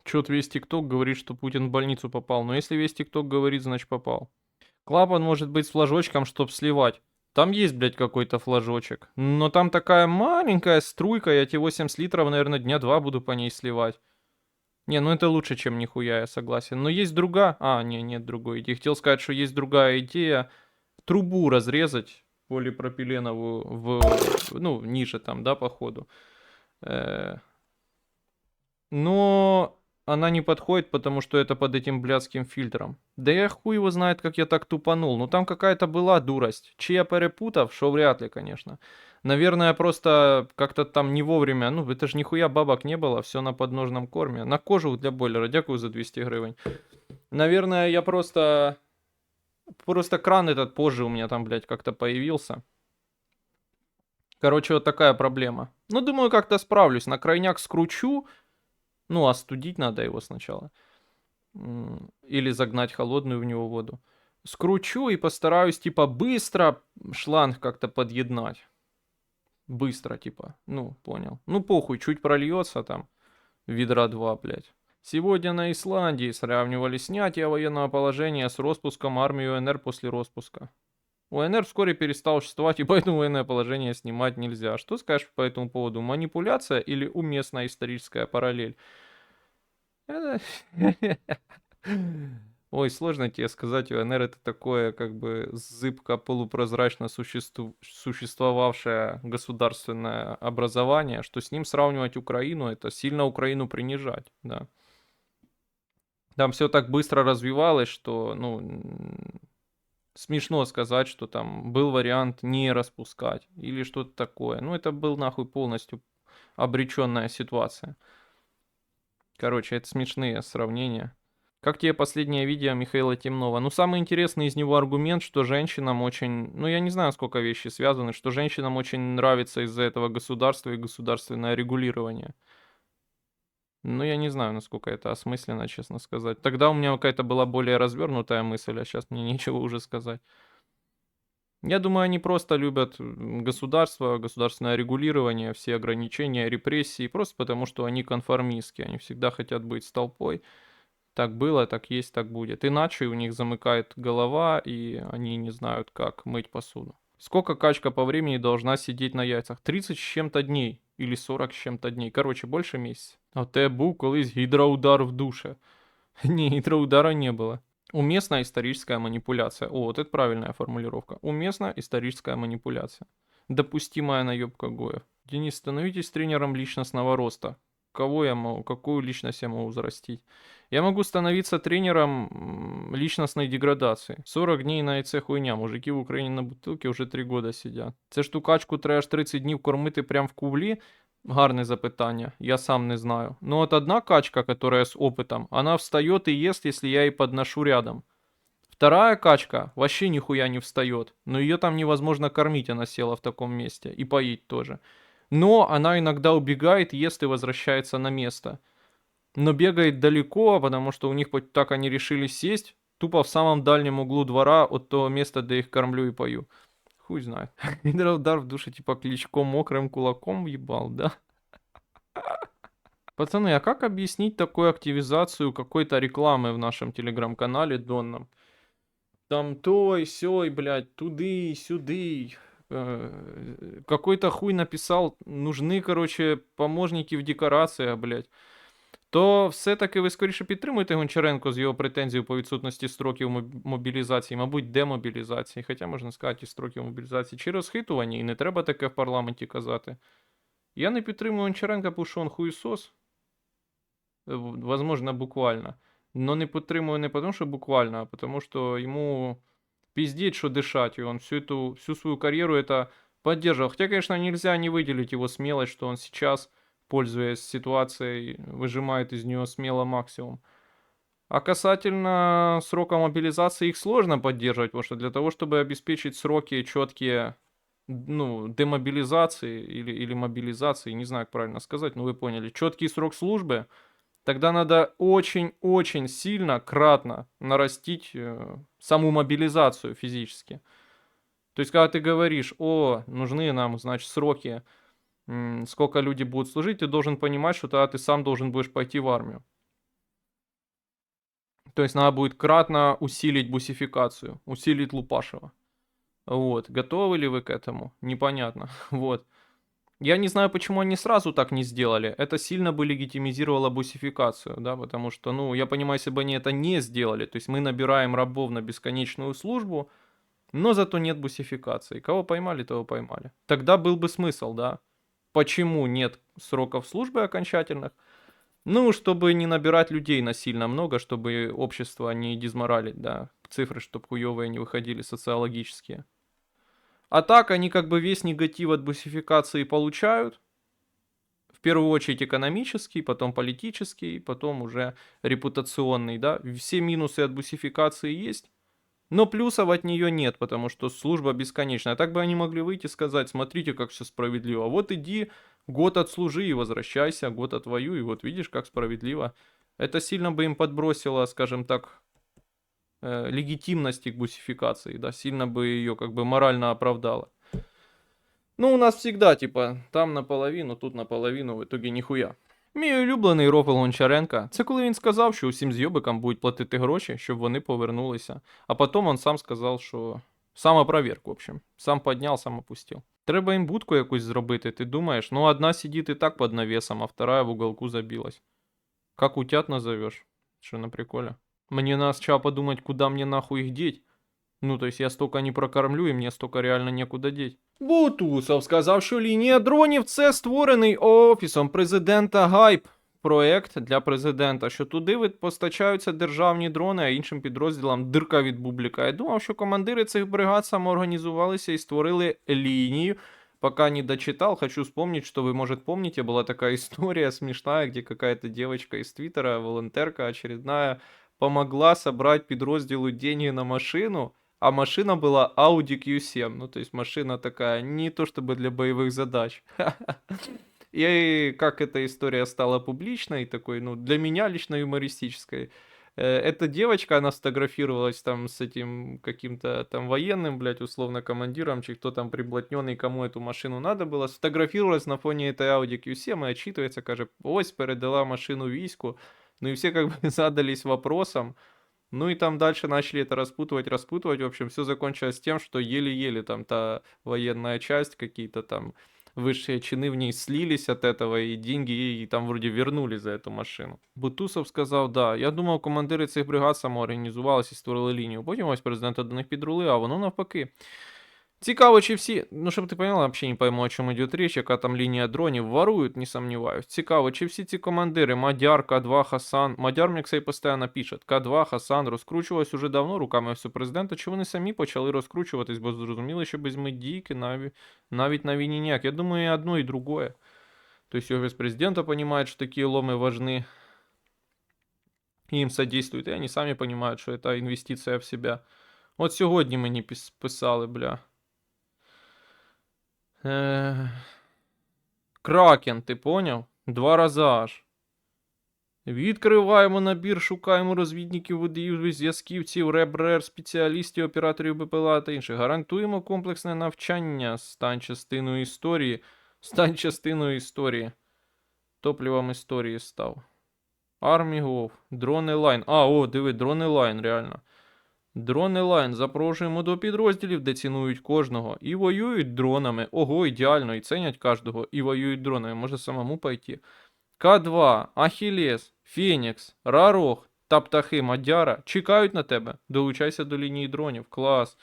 Чё-то весь ТикТок говорит, что Путин в больницу попал. Но если весь ТикТок говорит, значит попал. Клапан может быть с флажочком, чтоб сливать. Там есть, блядь, какой-то флажочек. Но там такая маленькая струйка, я эти 80 литров, наверное, дня 2 буду по ней сливать. Не, ну это лучше, чем нихуя, я согласен. Но есть другая... А, не, нет другой идеи. Хотел сказать, что есть другая идея. Трубу разрезать полипропиленовую ну, ниже там, да, по ходу. Но она не подходит, потому что это под этим блядским фильтром. Да я хуй его знает, как я так тупанул. Ну там какая-то была дурость. Чи я перепутав, что вряд ли, конечно. Наверное, просто как-то там не вовремя. Ну, это же нихуя бабок не было, все на подножном корме. На кожух для бойлера, дякую за 200 гривен. Наверное, я просто кран этот позже у меня там, блядь, как-то появился. Короче, вот такая проблема. Ну, думаю, как-то справлюсь. На крайняк скручу. Ну, остудить надо его сначала. Или загнать холодную в него воду. Скручу и постараюсь, типа, быстро шланг как-то подъеднать. Быстро, типа. Ну, понял. Ну, похуй, чуть прольется там. Ведра 2, блядь. Сегодня на Исландии сравнивали снятие военного положения с распуском армии УНР после распуска. УНР вскоре перестал существовать, и поэтому военное положение снимать нельзя. Что скажешь по этому поводу? Манипуляция или уместная историческая параллель? Ой, сложно тебе сказать, УНР это такое как бы зыбко полупрозрачно существовавшее государственное образование, что с ним сравнивать Украину, это сильно Украину принижать, да. Там все так быстро развивалось, что, ну, Смешно сказать, что там был вариант не распускать или что-то такое. Ну, это был нахуй полностью обреченная ситуация. Короче, это смешные сравнения. Как тебе последнее видео Михаила Темнова? Ну, самый интересный из него аргумент, что женщинам очень... Ну, я не знаю, сколько вещи связаны, что женщинам очень нравится из-за этого государства и государственное регулирование. Ну, я не знаю, насколько это осмысленно, честно сказать. Тогда у меня какая-то была более развернутая мысль, а сейчас мне нечего уже сказать. Я думаю, они просто любят государство, государственное регулирование, все ограничения, репрессии, просто потому что они конформистские. Они всегда хотят быть с толпой. Так было, так есть, так будет. Иначе у них замыкает голова, и они не знают, как мыть посуду. Сколько качка по времени должна сидеть на яйцах? 30 с чем-то дней. Или 40 с чем-то дней. Короче, больше месяца. А у тебе був колись гідроудар в душе. Не, гидроудара не было. Уместная историческая манипуляция. О, вот это правильная формулировка. Уместная историческая манипуляция. Допустимая наебка Гоев. Денис, становитесь тренером личностного роста. Кого я могу, какую личность я могу взрастить? Я могу становиться тренером личностной деградации. 40 дней на яйце хуйня. Мужики в Украине на бутилке уже 3 года сидять. Це ж ту качку треба аж 30 днів кормити прям в кублі. Гарне запитання, я сам не знаю. Но вот одна качка, которая с опытом, она встает и ест, если я ей подношу рядом. Вторая качка вообще нихуя не встает, но ее там невозможно кормить, она села в таком месте, и поить тоже. Но она иногда убегает, ест и возвращается на место. Но бегает далеко, потому что у них так они решили сесть, тупо в самом дальнем углу двора от того места, где их кормлю и пою. Хуй знает. Гидроудар в душе типа Кличко мокрым кулаком въебал, да? Пацаны, а как объяснить такую активизацию какой-то рекламы в нашем телеграм-канале Донном? Там той, сёй, блядь, туды, сюды. Какой-то хуй написал, нужны, короче, помощники в декораціях, блядь. То все-таки ви скоріше підтримуєте Гончаренко з його претензією по відсутності строків мобілізації, мабуть, демобілізації, хоча можна сказати і строків мобілізації, чи розхитування, і не треба таке в парламенті казати. Я не підтримую Гончаренка, тому що він хуєсос, возможно, буквально. Но не підтримую не тому, що буквально, а тому, що йому пиздеть, что дышать, и он всю свою карьеру это поддерживал. Хотя, конечно, нельзя не выделить его смелость, что он сейчас, пользуясь ситуацией, выжимает из нее смело максимум. А касательно срока мобилизации, их сложно поддерживать, потому что для того, чтобы обеспечить сроки четкие, ну, демобилизации или мобилизации, не знаю, как правильно сказать, но вы поняли, четкий срок службы, тогда надо очень-очень сильно, кратно нарастить саму мобилизацию физически. То есть, когда ты говоришь, о, нужны нам, значит, сроки, сколько люди будут служить, ты должен понимать, что тогда ты сам должен будешь пойти в армию. То есть, надо будет кратно усилить бусификацию, усилить Лупашева. Вот. Готовы ли вы к этому? Непонятно. Вот. Я не знаю, почему они сразу так не сделали. Это сильно бы легитимизировало бусификацию, да, потому что, ну, я понимаю, если бы они это не сделали, то есть мы набираем рабов на бесконечную службу, но зато нет бусификации. Кого поймали, того поймали. Тогда был бы смысл, да. Почему нет сроков службы окончательных? Ну, чтобы не набирать людей насильно много, чтобы общество не дезморалить, да, цифры, чтобы хуевые не выходили социологические. А так они как бы весь негатив от бусификации получают. В первую очередь экономический, потом политический, потом уже репутационный, да. Все минусы от бусификации есть, но плюсов от нее нет, потому что служба бесконечная. Так бы они могли выйти и сказать, смотрите, как все справедливо. Вот иди, год отслужи и возвращайся, год отвоюй, и вот видишь, как справедливо. Это сильно бы им подбросило, скажем так, легитимности к бусификации, да, сильно бы ее как бы морально оправдало. Ну, у нас всегда, типа, там наполовину, тут наполовину, в итоге ніхуя. Мій улюблений рофл Гончаренка, це коли він сказав, що усім зйобикам будуть платити гроші, щоб вони повернулися. А потім він сам сказав, що самопроверку, в общем. Сам підняв, сам опустив. Треба їм будку якусь зробити, ти думаєш? Ну, одна сидить і так під навесом, а вторая в уголку забилась. Как утят назовешь? Что, на приколе? Мне надо сначала подумать, куда мне нахуй их деть. Ну, то есть я столько не прокормлю, и мне столько реально некуда деть. Бутусов сказав, що лінія дронів – це створений офісом президента гайп. проект для президента, що туди постачаються державні дрони, а іншим підрозділам дирка від бубліка. Я думав, що командири цих бригад самоорганізувалися і створили лінію. Пока не дочитал, хочу вспомнить, что вы, может, помните, была такая история смешная, где какая-то девочка из Твиттера, волонтерка очередная, помогла собрать подразделу деньги на машину, а машина была Audi Q7. Ну, то есть машина такая, не то чтобы для боевых задач. И как эта история стала публичной, такой, ну, для меня лично юмористической. Эта девочка, она сфотографировалась там с этим каким-то там военным, блядь, условно командиром, чи кто там приблотненный, кому эту машину надо было, сфотографировалась на фоне этой Audi Q7 и отчитывается, каже, ось, передала машину війську. Ну и все как бы задались вопросом. Ну и там дальше начали это распутывать. В общем, все закончилось тем, что еле-еле там та военная часть, какие-то там высшие чины в ней слились от этого, и деньги ей там вроде вернули за эту машину. Бутусов сказав, да, я думав, командири цих бригад самоорганізувалися і створили лінію. Потім ось президента до них підрули, а воно навпаки. Цікаво, чи всі, ну щоб ти поняла, взагалі не пойму, о чому йде річ, яка там лінія дронів, ворують, не сомневаюсь. Цікаво, чи всі ці командири, Мадяр, К2, Хасан, Мадяр мені, кстати, постійно пише, К2, Хасан, розкручувалось уже давно руками всього президента, чи вони самі почали розкручуватись, бо зрозуміли, що без медійки навіть на війні ніяк. Я думаю, і одно, і другое. Тобто офіс президента розуміє, що такі ломи важны, і їм содействують, і вони самі розуміють, що це інвестиція в себе. От сьогодні мені писали, бля. Кракен, ти поняв? 2 рази аж. Відкриваємо набір, шукаємо розвідників, водіїв, зв'язківців, РЕБ, спеціалістів, операторів БПЛА та інших. Гарантуємо комплексне навчання. Стань частиною історії. Стань частиною історії. Топливом історії став. Армігов. Дрони Лайн. А, о, диви, Дрони Лайн, реально. Дрони Лайн. Запрошуємо до підрозділів, де цінують кожного. І воюють дронами. Ого, ідеально. І ценять кожного. І воюють дронами. Може самому пойти. К2, Ахілес, Фенікс, Рарох та птахи Мадяра чекають на тебе. Долучайся до лінії дронів. Клас.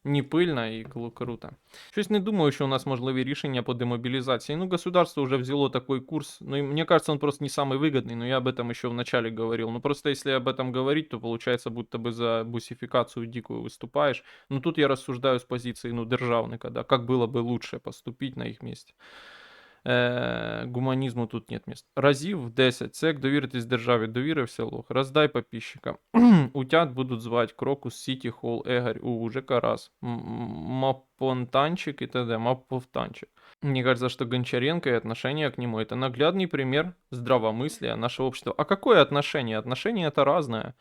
Не пильно і круто. Щось не думаю, що у нас можливі рішення по демобілізації. Ну, государство уже взяло такой курс. Ну, и мне кажется, он просто не самый выгодный, но я об этом еще в начале говорил. Ну, просто если об этом говорить, то получается, будто бы за бусификацию дикую выступаешь. Ну, тут я рассуждаю с позиции, ну, державника, да, как было бы лучше поступить на их месте. Гуманізму тут нет місць. Разів в 10. Це як довіритись державі. Довірився, лох. Роздай подписчикам. Утят будуть звати Крокус, Сіті, Холл, Егорь, ЖК раз. Мапонтанчик и т.д. Мапповтанчик. Мне кажется, что Гончаренко и отношение к нему это наглядный пример здравомыслия нашего общества. А какое отношение? Отношение это разное.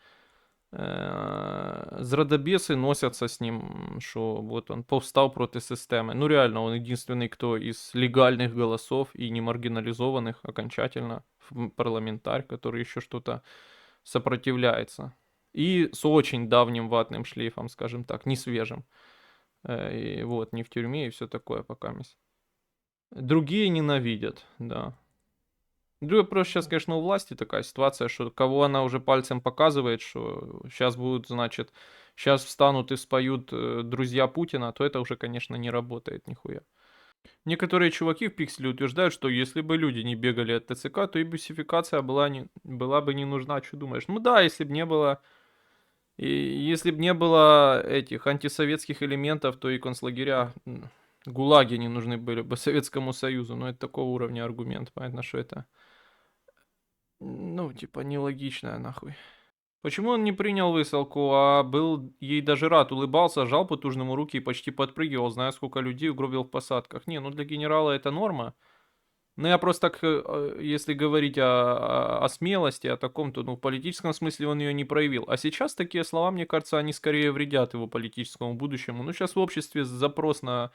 Зрадобесы носятся с ним, что вот он повстал против системы. Ну реально, он единственный, кто из легальных голосов и не маргинализованных окончательно парламентарь, который еще что-то сопротивляется. И с очень давним ватным шлейфом, скажем так, не свежим. И вот, не в тюрьме и все такое пока. Другие ненавидят, да. Другое, просто сейчас, конечно, у власти такая ситуация, что кого она уже пальцем показывает, что сейчас будут, значит, сейчас встанут и споют друзья Путина, то это уже, конечно, не работает нихуя. Некоторые чуваки в Пикселе утверждают, что если бы люди не бегали от ТЦК, то и бусификация была бы не нужна. Что думаешь? Ну да, если бы не было... И если бы не было этих антисоветских элементов, то и концлагеря, гулаги не нужны были бы Советскому Союзу. Но это такого уровня аргумент. Понятно, что это... Ну, типа, нелогичная нахуй. Почему он не принял высылку, а был ей даже рад, улыбался, жал потужному руки и почти подпрыгивал, зная, сколько людей угробил в посадках? Не, ну для генерала это норма. Ну я просто так, если говорить о смелости, о таком, то ну, в политическом смысле он ее не проявил. А сейчас такие слова, мне кажется, они скорее вредят его политическому будущему. Ну сейчас в обществе запрос на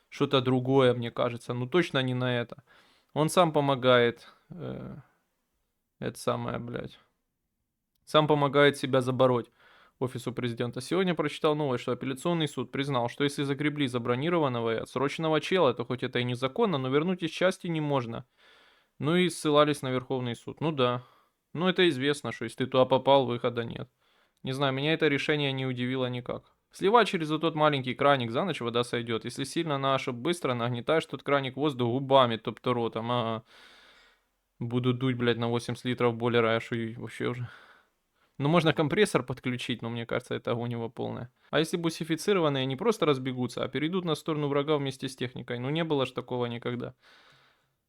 что-то другое, мне кажется. Ну точно не на это. Он сам помогает... Это самое, блядь. Сам помогает себя забороть офису президента. Сегодня прочитал новость, что апелляционный суд признал, что если загребли забронированного и отсроченного чела, то хоть это и незаконно, но вернуть из части не можно. Ну и ссылались на Верховный суд. Ну да. Ну это известно, что если ты туда попал, выхода нет. Не знаю, меня это решение не удивило никак. Сливать через вот тот маленький краник, за ночь вода сойдет. Если сильно на, чтоб быстро нагнетаешь тот краник воздух губами, тобто ротом. Ага. Буду дуть, блядь, на 80 литров бойлера, аж и вообще уже. Ну, можно компрессор подключить, но мне кажется, это гонево полное. А если бусифицированные не просто разбегутся, а перейдут на сторону врага вместе с техникой? Ну, не было ж такого никогда.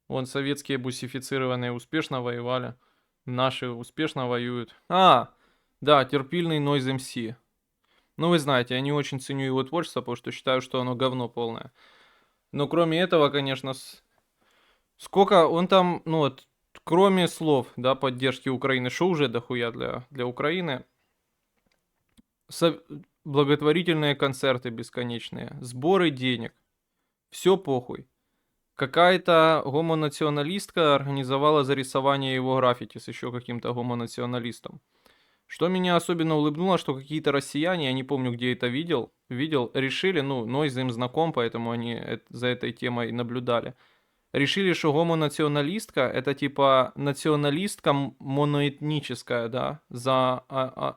Вон, советские бусифицированные успешно воевали. Наши успешно воюют. А, да, терпильный Noise MC. Ну, вы знаете, я не очень ценю его творчество, потому что считаю, что оно говно полное. Но кроме этого, конечно, сколько он там, ну вот, кроме слов, да, поддержки Украины, что уже дохуя для Украины, со- благотворительные концерты бесконечные, сборы денег, все похуй. Какая-то гомонационалистка организовала зарисование его граффити с еще каким-то гомонационалистом. Что меня особенно улыбнуло, что какие-то россияне, я не помню, где это видел, решили, ну, Нойз им знаком, поэтому они за этой темой наблюдали. Решили, что гомонационалистка это типа националистка моноэтническая, да, за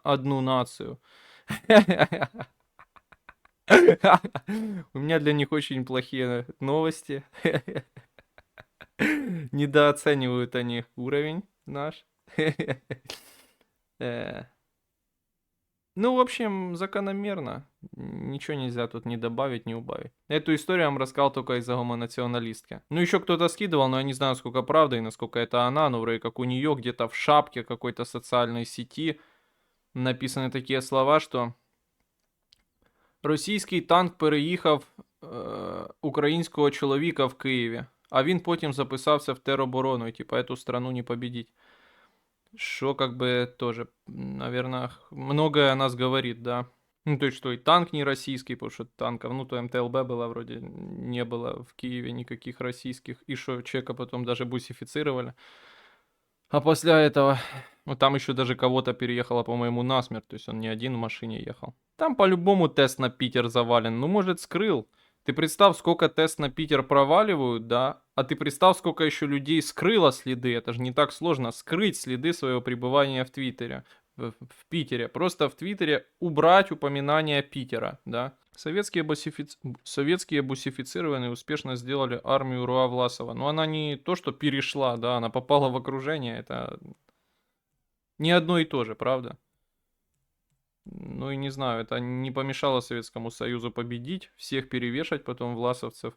одну нацию. У меня для них очень плохие новости. Недооценивают они уровень наш. Э, Ну, в общем, закономерно. Ничего нельзя тут ни добавить, ни убавить. Эту историю я вам рассказал только из-за гомонационалистки. Ну, еще кто-то скидывал, но я не знаю, сколько правда и насколько это она, но вроде как у нее где-то в шапке какой-то социальной сети написаны такие слова, что російський танк переїхав українського чоловіка в Києві, а він потім записався в тероборону, і типа эту страну не победить. Что как бы тоже, наверное, многое о нас говорит, да. Ну, то есть, что и танк не российский, потому что танков, ну, то МТЛБ было вроде, не было в Киеве никаких российских, и что чека потом даже бусифицировали. А после этого, ну, там еще даже кого-то переехало, по-моему, насмерть, то есть он не один в машине ехал. Там по-любому тест на Питер завален, ну, может, скрыл. Ты представь, сколько тест на Питер проваливают, да? А ты представь, сколько еще людей скрыло следы. Это же не так сложно скрыть следы своего пребывания в Твиттере. В Питере. Просто в Твиттере убрать упоминание Питера, да? Советские бусифицированные успешно сделали армию Руа Власова. Но она не то, что перешла, да, она попала в окружение. Это не одно и то же, правда? Ну и не знаю, это не помешало Советскому Союзу победить, всех перевешать потом власовцев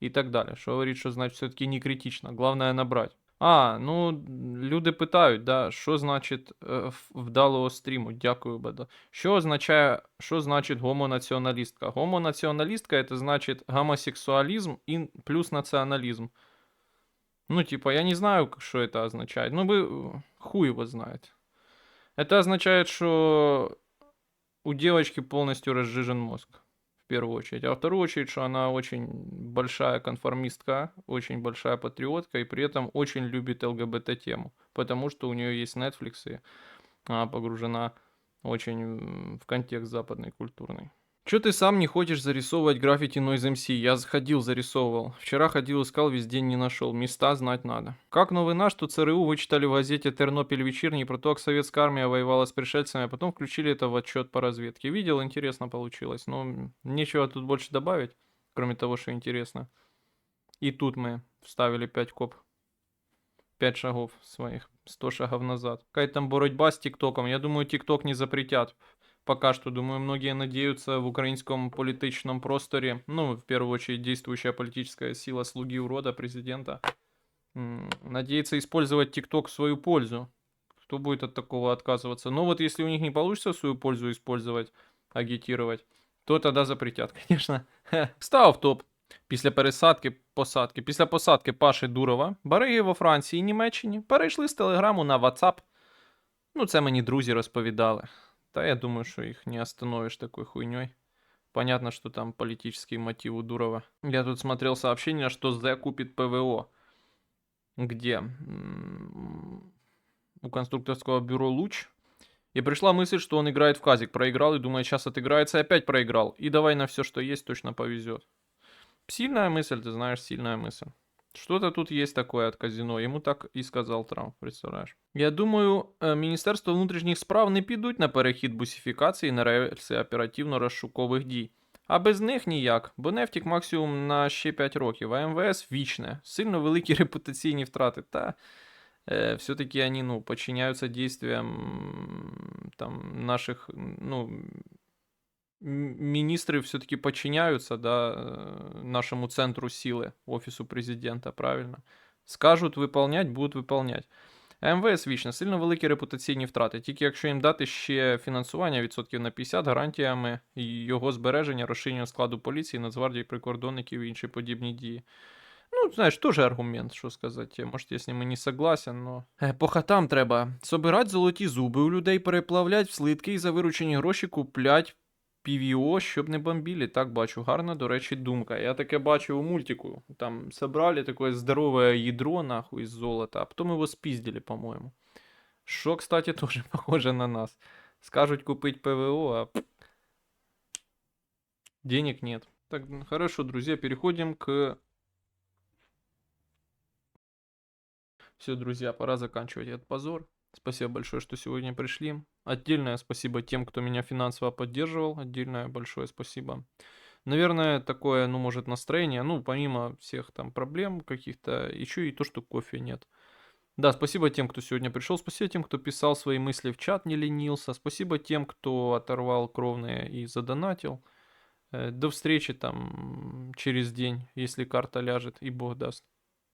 и так далі. Що говорить, що значить все-таки не критично, главное набрать. А, ну люди питають, да, що значить вдалого стріму. Дякую, Беда. Що означає, що значить гомонаціоналістка? Гомонаціоналістка это значит гомосексуализм и плюс национализм. Ну, типа, я не знаю, что это означает. Ну, вы хуй его знает. Это означает, что у девочки полностью разжижен мозг, в первую очередь. А во вторую очередь, что она очень большая конформистка, очень большая патриотка и при этом очень любит ЛГБТ-тему. Потому что у нее есть Netflix и она погружена очень в контекст западный культурный. Чё ты сам не хочешь зарисовывать граффити Noise MC? Я ходил, зарисовывал. Вчера ходил, искал, весь день не нашел. Места знать надо. Как новина, что ЦРУ вычитали в газете «Тернопиль вечерний» про то, как советская армия воевала с пришельцами, а потом включили это в отчет по разведке. Видел, интересно получилось. Но нечего тут больше добавить, кроме того, что интересно. И тут мы вставили 5 коп. 5 шагов своих. 100 шагов назад. Какая там боротьба с ТикТоком. Я думаю, ТикТок не запретят. Пока что, думаю, многие надеются в украинском политичном просторе, ну, в первую очередь, действующая политическая сила слуги урода, президента, надеется использовать ТикТок в свою пользу. Кто будет от такого отказываться? Но вот если у них не получится в свою пользу использовать, агитировать, то тогда запретят, конечно. Став топ. Після Після посадки Паші Дурова, бариги во Франції і Німеччині перейшли з Телеграму на WhatsApp. Ну, це мені друзі розповідали. Да, я думаю, что их не остановишь такой хуйней. Понятно, что там политический мотив у Дурова. Я тут смотрел сообщение, что З купит ПВО. Где? У конструкторского бюро «Луч». И пришла мысль, что он играет в казик. Проиграл и думает, сейчас отыграется и опять проиграл. И давай на все, что есть, точно повезет. Сильная мысль, ты знаешь, сильная мысль. Что-то тут есть такое от казино. Ему так і сказав Трамп, представляєш. Я думаю, Міністерство внутрішніх справ не підуть на перехід бусифікації на рельси оперативно-розшукових дій. А без них ніяк, бо нефтік максимум на ще 5 років, а МВС вічне. Сильно великі репутаційні втрати. Та все-таки они, ну, подчиняются действиям там наших, ну, министры все-таки подчиняются, да, нашему центру силы, офису президента, правильно? Скажуть выполнять, будуть выполнять. А МВС вічно, сильно великі репутаційні втрати. Тільки якщо їм дати ще фінансування відсотків на 50 гарантіями його збереження, розширення складу поліції, Нацгвардії, прикордонників і інші подібні дії. Ну, знаєш, теж аргумент, що сказати. Може, я з ними не согласен, но. По хатам треба. Собирать золоті зуби у людей, переплавлять в слитки і за виручені гроші куплять PVO, щоб не бомбили. Так бачу. Гарна, до речі, думка. Я таке бачив у мультику. Там собрали таке здорове ядро, нахуй, із золота, а потім його спіздили, по-моєму. Що, кстати, теж похоже на нас. Скажуть купить ПВО, а денег нет. Так, хорошо, друзья, переходим к... Все, друзья, пора заканчивать этот позор. Спасибо большое, что сегодня пришли. Отдельное спасибо тем, кто меня финансово поддерживал. Отдельное большое спасибо. Наверное, такое, ну, может, настроение, ну, помимо всех там проблем каких-то, еще и то, что кофе нет. Да, спасибо тем, кто сегодня пришел. Спасибо тем, кто писал свои мысли в чат, не ленился. Спасибо тем, кто оторвал кровные и задонатил. До встречи там через день, если карта ляжет и Бог даст.